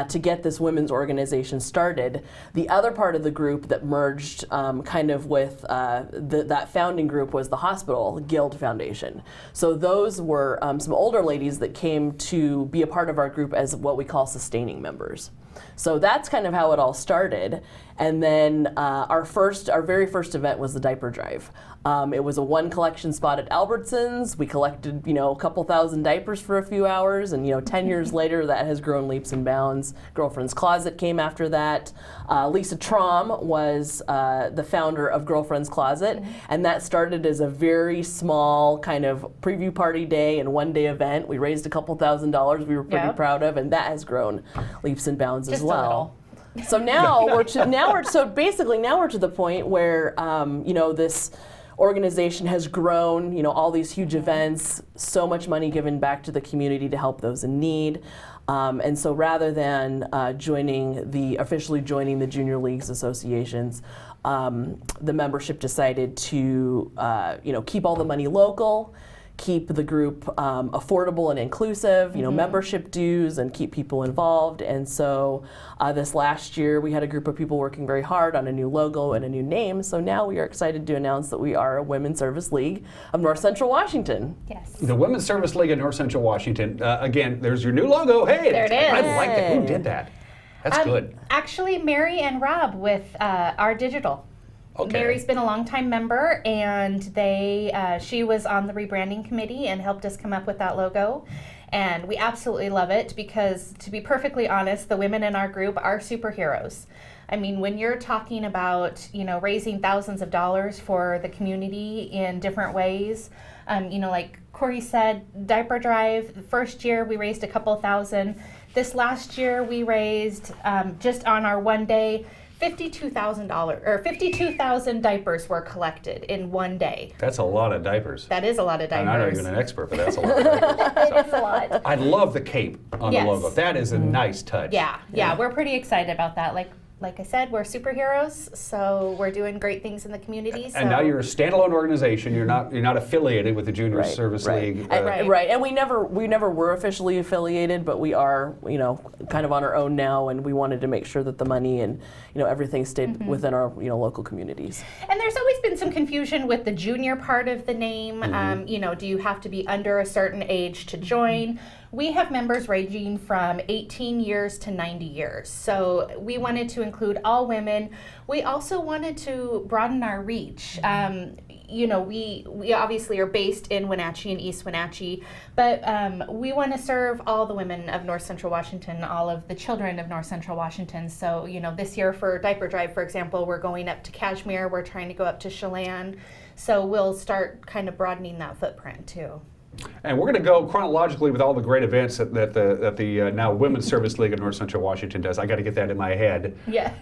to get this women's organization started. The other part of the group that merged kind of with that founding group was the Hospital Guild Foundation. So those were some older ladies that came to be a part of our group as what we call sustaining members. So that's kind of how it all started. And then our very first event was the diaper drive. It was a one collection spot at Albertsons. We collected, a couple thousand diapers for a few hours, and 10 years later that has grown leaps and bounds. Girlfriend's Closet came after that. Lisa Traum was the founder of Girlfriend's Closet, and that started as a very small kind of preview party day and one-day event. We raised a couple $1,000s we were pretty proud of, and that has grown leaps and bounds as well. So now we're to the point where this organization has grown, all these huge events, so much money given back to the community to help those in need. And so rather than officially joining the Junior Leagues associations, the membership decided to keep all the money local, keep the group affordable and inclusive, membership dues, and keep people involved. And so this last year we had a group of people working very hard on a new logo and a new name. So now we are excited to announce that we are a Women's Service League of North Central Washington. Yes. The Women's Service League of North Central Washington. Again, there's your new logo. Hey, there it is. I like that. Who did that? That's good. Actually, Mary and Rob with our digital. Okay. Mary's been a longtime member, and she was on the rebranding committee and helped us come up with that logo. And we absolutely love it because, to be perfectly honest, the women in our group are superheroes. I mean, when you're talking about, raising thousands of dollars for the community in different ways, like Corey said, diaper drive, the first year we raised a couple thousand. This last year we raised, just on our one day, $52,000 or 52,000 diapers were collected in one day. That's a lot of diapers. That is a lot of diapers. I'm not even an expert, but that's a lot of diapers. It is a lot. I love the cape on the logo. That is a nice touch. Yeah, we're pretty excited about that. Like I said, we're superheroes, so we're doing great things in the community. And now you're a standalone organization. You're not affiliated with the Junior Service League. Right. And we never were officially affiliated, but we are, kind of on our own now, and we wanted to make sure that the money and, everything stayed within our, local communities. And there's always been some confusion with the junior part of the name. Do you have to be under a certain age to join? We have members ranging from 18 years to 90 years. So we wanted to include all women. We also wanted to broaden our reach. you know, we obviously are based in Wenatchee and East Wenatchee, but we want to serve all the women of North Central Washington, all of the children of North Central Washington. So, you know, this year for Diaper Drive, for example, we're going up to Cashmere, we're trying to go up to Chelan. So we'll start kind of broadening that footprint too. And we're going to go chronologically with all the great events that the now Women's Service League of North Central Washington does. I got to get that in my head. Yeah.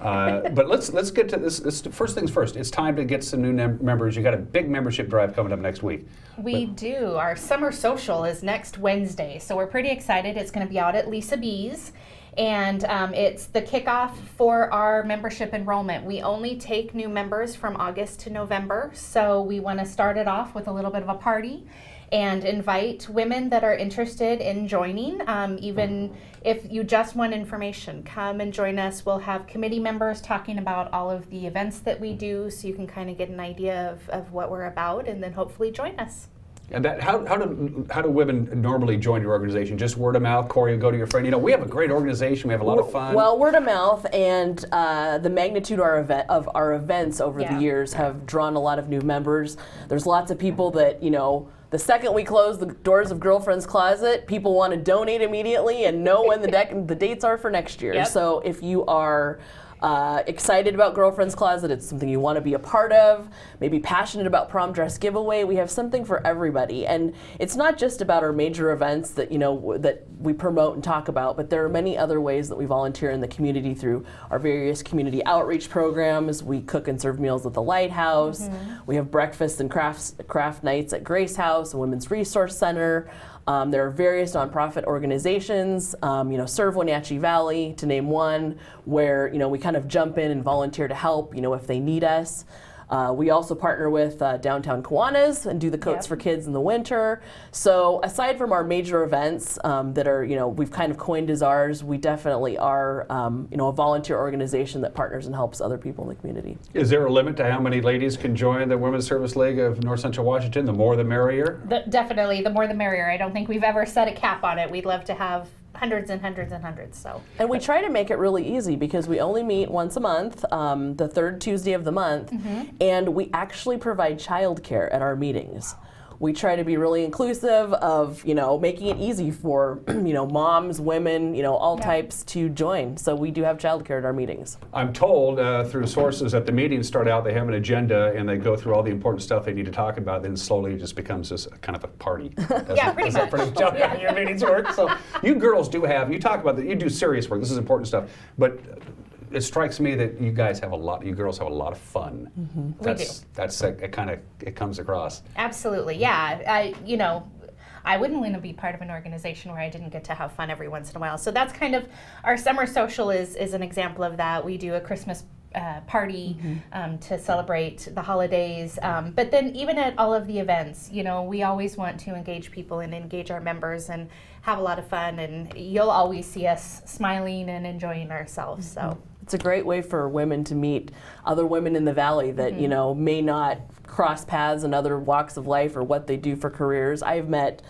But let's get to this. First things first. It's time to get some new members. You got a big membership drive coming up next week. We do. Our summer social is next Wednesday, so we're pretty excited. It's going to be out at Lisa B's. And it's the kickoff for our membership enrollment. We only take new members from August to November, so we want to start it off with a little bit of a party and invite women that are interested in joining. Even if you just want information, come and join us. We'll have committee members talking about all of the events that we do, so you can kind of get an idea of what we're about, and then hopefully join us. And that, how do women normally join your organization? Just word of mouth? Corey, you go to your friend. You know, we have a great organization. We have a lot of fun. Well, word of mouth and the magnitude of our events over the years have drawn a lot of new members. There's lots of people that, you know, the second we close the doors of Girlfriend's Closet, people want to donate immediately and know when the dates are for next year. Yep. So if you are excited about Girlfriend's Closet, it's something you want to be a part of, maybe passionate about prom dress giveaway, we have something for everybody. And it's not just about our major events that, you know, that we promote and talk about, but there are many other ways that we volunteer in the community through our various community outreach programs. We cook and serve meals at the Lighthouse. We have breakfast and craft nights at Grace House, a Women's Resource Center. There are various nonprofit organizations, you know, Serve Wenatchee Valley, to name one, where, you know, we kind of jump in and volunteer to help, you know, if they need us. We also partner with Downtown Kiwanis and do the Coats for Kids in the winter. So aside from our major events that are, you know, we've kind of coined as ours, we definitely are, you know, a volunteer organization that partners and helps other people in the community. Is there a limit to how many ladies can join the Women's Service League of North Central Washington? The more the merrier? Definitely, the more the merrier. I don't think we've ever set a cap on it. We'd love to have hundreds and hundreds and hundreds. So. And we try to make it really easy because we only meet once a month, the third Tuesday of the month, and we actually provide childcare at our meetings. We try to be really inclusive of, you know, making it easy for, you know, moms, women, you know, all types to join. So we do have childcare at our meetings. I'm told through sources that the meetings start out, they have an agenda and they go through all the important stuff they need to talk about, then slowly it just becomes this kind of a party. Yeah, pretty much. Pretty much how your meetings work. So you girls do have, you talk about that, you do serious work, this is important stuff, but it strikes me that you guys have you girls have a lot of fun. We do. That's it comes across. Absolutely, yeah. You know, I wouldn't want to be part of an organization where I didn't get to have fun every once in a while. So that's kind of, our summer social is an example of that. We do a Christmas party to celebrate the holidays. But then even at all of the events, you know, we always want to engage people and engage our members and have a lot of fun. And you'll always see us smiling and enjoying ourselves. So. It's a great way for women to meet other women in the valley that, you know, may not cross paths in other walks of life or what they do for careers. I've met,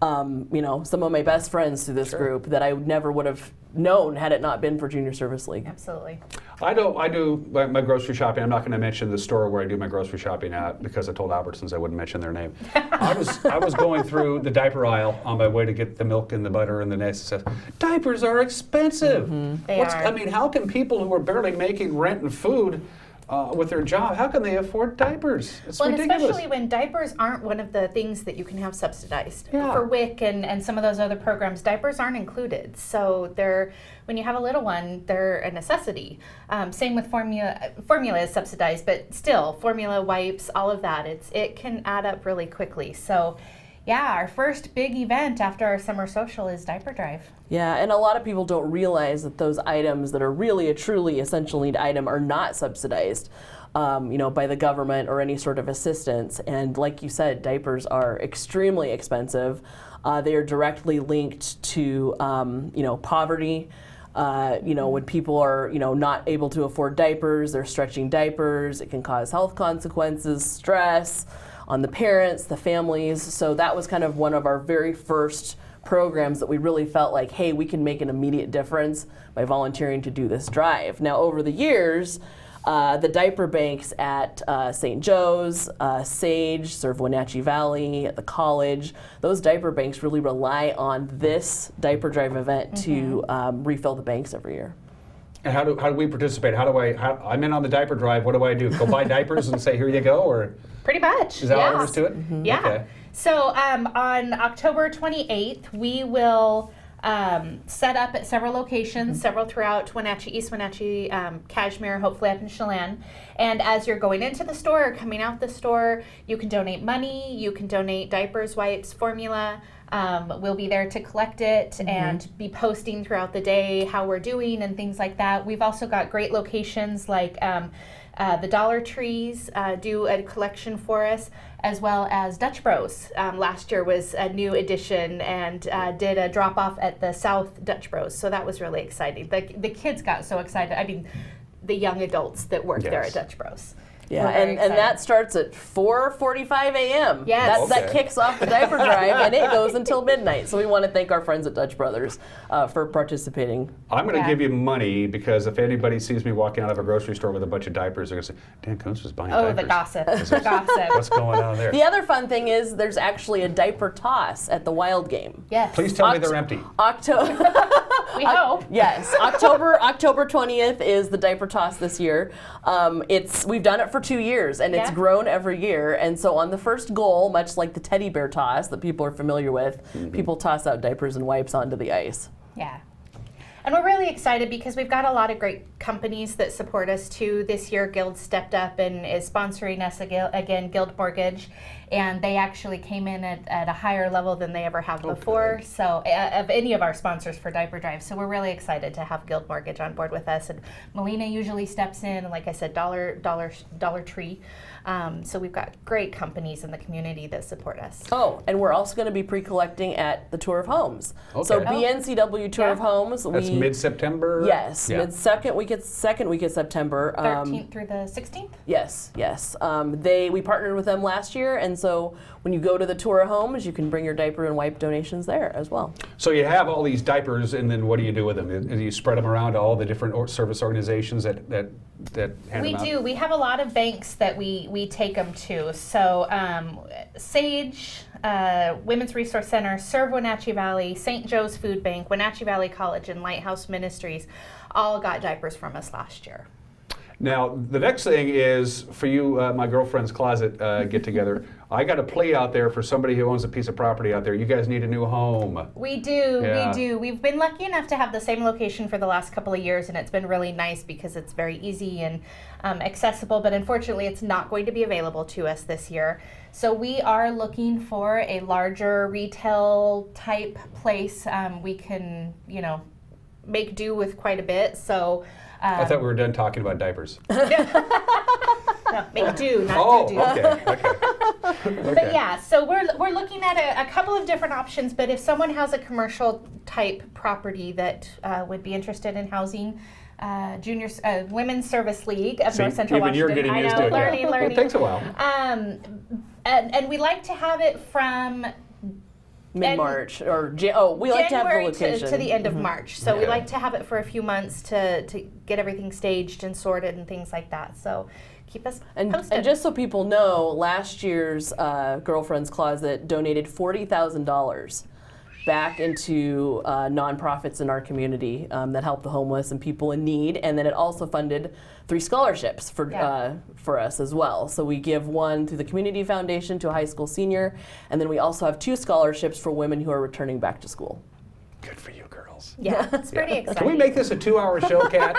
you know, some of my best friends through this group that I never would have known had it not been for Junior Service League. Absolutely. I do my grocery shopping. I'm not going to mention the store where I do my grocery shopping at because I told Albertsons I wouldn't mention their name. I was going through the diaper aisle on my way to get the milk and the butter and the nice stuff. Diapers are expensive. They are. I mean, how can people who are barely making rent and food with their job, how can they afford diapers? It's ridiculous. And especially when diapers aren't one of the things that you can have subsidized. For WIC and some of those other programs, diapers aren't included. So when you have a little one, they're a necessity. Same with formula. Formula is subsidized, but still, formula, wipes, all of that, it can add up really quickly. So yeah, our first big event after our summer social is Diaper Drive. Yeah, and a lot of people don't realize that those items that are really a truly essential need item are not subsidized, you know, by the government or any sort of assistance. And like you said, diapers are extremely expensive. They are directly linked to, you know, poverty. You know, when people are, you know, not able to afford diapers, they're stretching diapers. It can cause health consequences, stress on the parents, the families. So that was kind of one of our very first programs that we really felt like, hey, we can make an immediate difference by volunteering to do this drive. Now, over the years, The diaper banks at St. Joe's, Sage, serve Wenatchee Valley, at the college, those diaper banks really rely on this diaper drive event to refill the banks every year. And how do we participate? I'm in on the diaper drive. What do I do? Go buy diapers and say, here you go? Or pretty much. Is that all there is to it? Yeah. Okay. So on October 28th, we will set up at several locations, several throughout Wenatchee, East Wenatchee, Cashmere, hopefully up in Chelan. And as you're going into the store or coming out the store, you can donate money, you can donate diapers, wipes, formula. We'll be there to collect it and be posting throughout the day how we're doing and things like that. We've also got great locations like the Dollar Trees do a collection for us, as well as Dutch Bros. Last year was a new addition and did a drop off at the South Dutch Bros. So that was really exciting. The kids got so excited. I mean, the young adults that work there at Dutch Bros. Yeah, and that starts at 4:45 a.m. Yes. That kicks off the diaper drive, and it goes until midnight. So we want to thank our friends at Dutch Brothers for participating. I'm going to give you money because if anybody sees me walking out of a grocery store with a bunch of diapers, they're going to say, Dan Kuntz was buying diapers. Oh, the gossip. The gossip. What's going on there? The other fun thing is there's actually a diaper toss at the Wild game. Yes. Please tell me they're empty. We hope. Yes, October 20th is the diaper toss this year. We've done it for 2 years, and it's grown every year. And so on the first goal, much like the teddy bear toss that people are familiar with, people toss out diapers and wipes onto the ice. Yeah. And we're really excited because we've got a lot of great companies that support us too. This year, Guild stepped up and is sponsoring us again, Guild Mortgage. And they actually came in at a higher level than they ever have before. So of any of our sponsors for Diaper Drive. So we're really excited to have Guild Mortgage on board with us. And Melina usually steps in, and like I said, Dollar Tree. So we've got great companies in the community that support us. Oh, and we're also going to be pre-collecting at the Tour of Homes. So BNCW Tour of Homes. That's mid-September? Yes, second week of September. 13th through the 16th? Yes. We partnered with them last year, and so when you go to the Tour of Homes, you can bring your diaper and wipe donations there as well. So you have all these diapers, and then what do you do with them? Do you spread them around to all the different service organizations that hand them out? We do. We have a lot of banks that we take them to. So Sage, Women's Resource Center, Serve Wenatchee Valley, St. Joe's Food Bank, Wenatchee Valley College, and Lighthouse Ministries all got diapers from us last year. Now, the next thing is for you, my girlfriend's closet get together. I got a plea out there for somebody who owns a piece of property out there. You guys need a new home. We do. We've been lucky enough to have the same location for the last couple of years, and it's been really nice because it's very easy and accessible, but unfortunately it's not going to be available to us this year. So we are looking for a larger retail type place. We can, make do with quite a bit. So I thought we were done talking about diapers. No, make do, not do. Okay. But yeah, so we're looking at a couple of different options, but if someone has a commercial type property that would be interested in housing Women's Service League of North Central even Washington. You're getting used to it. Learning. It takes a while. And we like to have it from mid-March we like to have the location to the end of March. So we like to have it for a few months to get everything staged and sorted and things like that. So keep us posted. And just so people know, last year's Girlfriend's Closet donated $40,000 back into nonprofits in our community that help the homeless and people in need, and then it also funded 3 scholarships for us as well. So we give one through the Community Foundation to a high school senior, and then we also have 2 scholarships for women who are returning back to school. Good for you, girls. Yeah, it's pretty exciting. Can we make this a 2-hour show, Kat?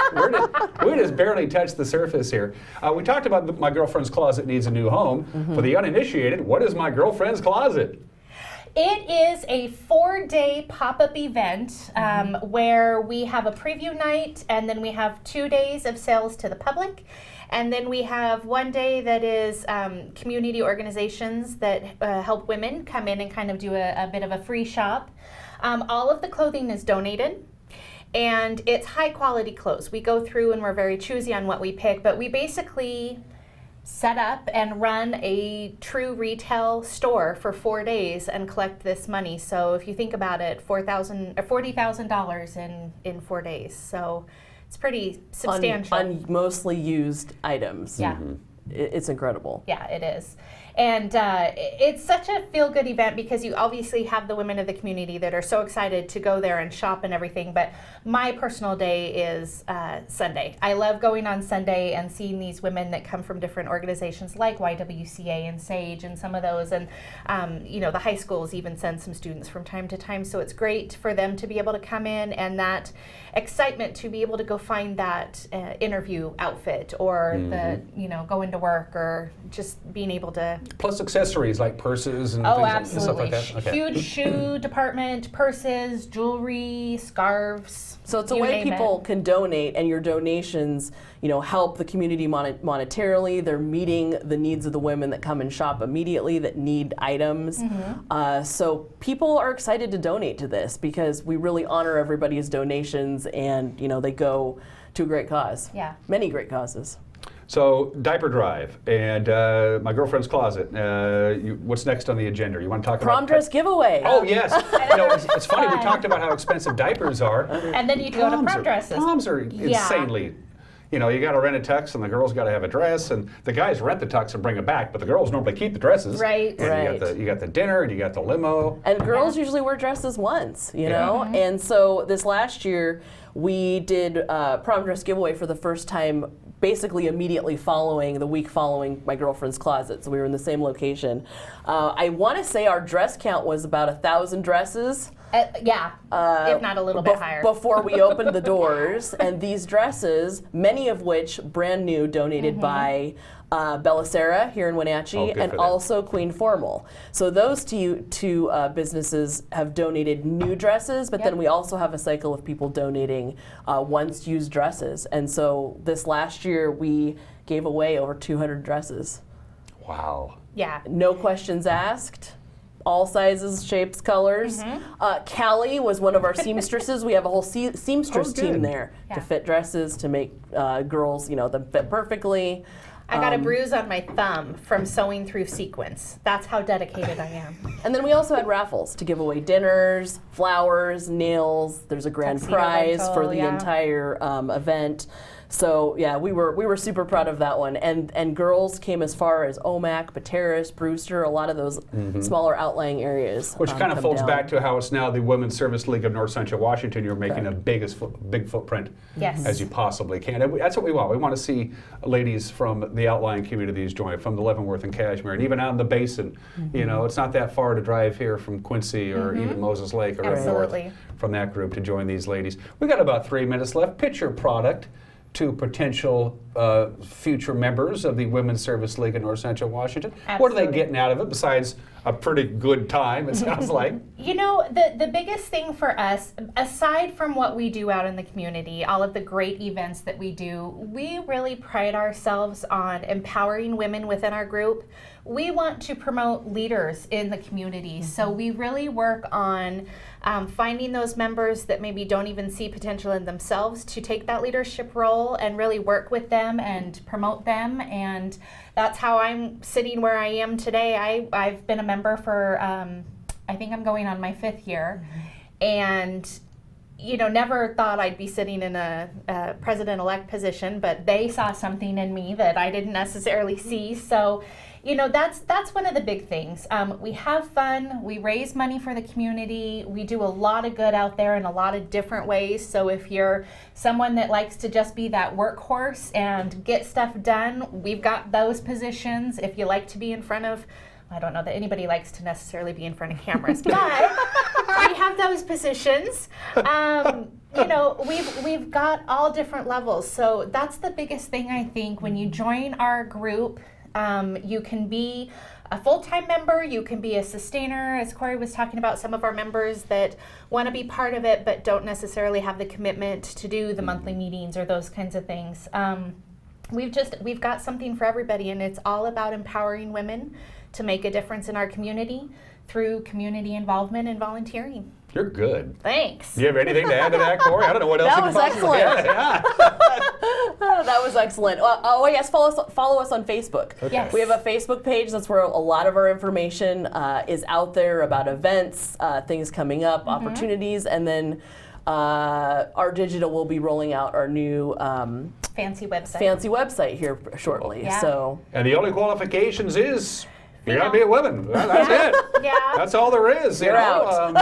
We just barely touched the surface here. We talked about My Girlfriend's Closet Needs a New Home. For the uninitiated, what is My Girlfriend's Closet? It is a 4-day pop-up event where we have a preview night, and then we have 2 days of sales to the public. And then we have 1 day that is community organizations that help women come in and kind of do a bit of a free shop. All of the clothing is donated, and it's high quality clothes. We go through and we're very choosy on what we pick, but we basically set up and run a true retail store for 4 days and collect this money. So if you think about it, $40,000 in 4 days. So It's pretty substantial. On mostly used items. Yeah. It's incredible. Yeah, it is. And it's such a feel-good event because you obviously have the women of the community that are so excited to go there and shop and everything. But my personal day is Sunday. I love going on Sunday and seeing these women that come from different organizations like YWCA and SAGE and some of those. And, you know, the high schools even send some students from time to time. So it's great for them to be able to come in and that excitement to be able to go find that interview outfit or the, you know, go into work or just being able to. Plus accessories like purses and things and stuff like that. Okay. Huge shoe department, purses, jewelry, scarves. So it's a way people can donate, and your donations, you know, help the community monetarily. They're meeting the needs of the women that come and shop immediately that need items. So people are excited to donate to this because we really honor everybody's donations, and you know they go to a great cause. Yeah. Many great causes. So diaper drive and my girlfriend's closet. What's next on the agenda? You want to talk about prom dress giveaway? Oh yes. You know, it's funny. We talked about how expensive diapers are. And then you go to prom dresses. Proms are insanely. You know, you got to rent a tux, and the girls got to have a dress, and the guys rent the tux and bring it back, but the girls normally keep the dresses. Right. And you got the dinner, and you got the limo. And girls usually wear dresses once, you know. And so this last year we did prom dress giveaway for the first time. Basically immediately following, the week following my girlfriend's closet, so we were in the same location. I want to say our dress count was about 1,000 dresses. If not a little bit higher. Before we opened the doors, and these dresses, many of which brand new, donated by Bella Sarah here in Wenatchee, and also Queen Formal. So those two businesses have donated new dresses, but then we also have a cycle of people donating once used dresses. And so this last year we gave away over 200 dresses. Wow. Yeah. No questions asked. All sizes, shapes, colors. Callie was one of our seamstresses. We have a whole seamstress team there to fit dresses, to make girls, you know, them fit perfectly. I got a bruise on my thumb from sewing through sequins. That's how dedicated I am. And then we also had raffles to give away dinners, flowers, nails. There's a grand prize for the entire event. So yeah, we were super proud of that one. And girls came as far as Omak, Pateros, Brewster, a lot of those smaller outlying areas. Which kind of folds back to how it's now the Women's Service League of North Central Washington. You're making a big footprint as you possibly can. And that's what we want. We want to see ladies from the outlying communities join, from the Leavenworth and Kashmere, and even out in the basin. You know, it's not that far to drive here from Quincy or even Moses Lake or up north from that group to join these ladies. We've got about 3 minutes left. Pitch your product to potential future members of the Women's Service League in North Central Washington. What are they getting out of it besides a pretty good time, it sounds like? You know, the biggest thing for us, aside from what we do out in the community, all of the great events that we do, we really pride ourselves on empowering women within our group. We want to promote leaders in the community, so we really work on finding those members that maybe don't even see potential in themselves to take that leadership role and really work with them and promote them. And that's how I'm sitting where I am today. I've been a member for, I think I'm going on my 5th year. And you know, never thought I'd be sitting in a president-elect position, but they saw something in me that I didn't necessarily see. So, you know, that's one of the big things. We have fun, we raise money for the community, we do a lot of good out there in a lot of different ways. So if you're someone that likes to just be that workhorse and get stuff done, we've got those positions. If you like to be in front of, I don't know that anybody likes to necessarily be in front of cameras, but we have those positions. You know, we've got all different levels. So that's the biggest thing, I think, when you join our group. You can be a full-time member, you can be a sustainer, as Corey was talking about, some of our members that want to be part of it but don't necessarily have the commitment to do the monthly meetings or those kinds of things. We've got something for everybody, and it's all about empowering women to make a difference in our community through community involvement and volunteering. You're good. Thanks. Do you have anything to add to that, Corey? I don't know what else that you was can possibly excellent. add. That was excellent. Oh yes, follow us on Facebook. Okay. Yes. We have a Facebook page. That's where a lot of our information is out there about events, things coming up, opportunities, and then Our Digital will be rolling out our new fancy website here shortly. Yeah. So, and the only qualifications is you gotta be a woman. That's it. Yeah. That's all there is. You're out.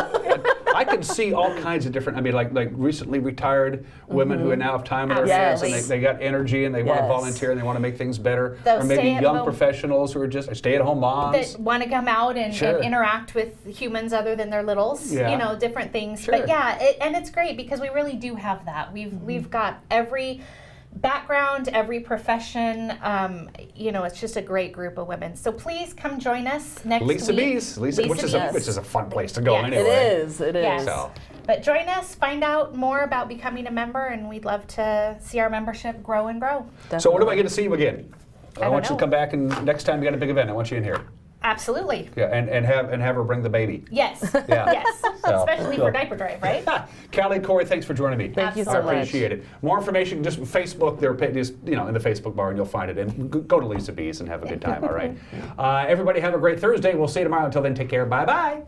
I can see all kinds of different. I mean, like recently retired women who now have time on their hands and they got energy and they want to volunteer and they want to make things better. Those or maybe young stay-at-home professionals who are just stay-at-home moms that want to come out and interact with humans other than their littles. Yeah. You know, different things. Sure. But yeah, and it's great because we really do have that. We've got every background, every profession. You know, it's just a great group of women. So please come join us next week. Lisa, which is a fun place to go anyway. It is. Yes. So. But join us, find out more about becoming a member, and we'd love to see our membership grow and grow. Definitely. So when do I get to see you again? I want you know. to come back, and next time you got a big event, I want you in here. Absolutely. Yeah, and have her bring the baby. Yes. Yeah. Yes. So, Especially for diaper drive, right? Callie, Corey, thanks for joining me. Thank you so I much. appreciate it. More information, just Facebook. They're just in the Facebook bar, and you'll find it. And go to Lisa B's and have a good time. All right. Everybody have a great Thursday. We'll see you tomorrow. Until then, take care. Bye bye.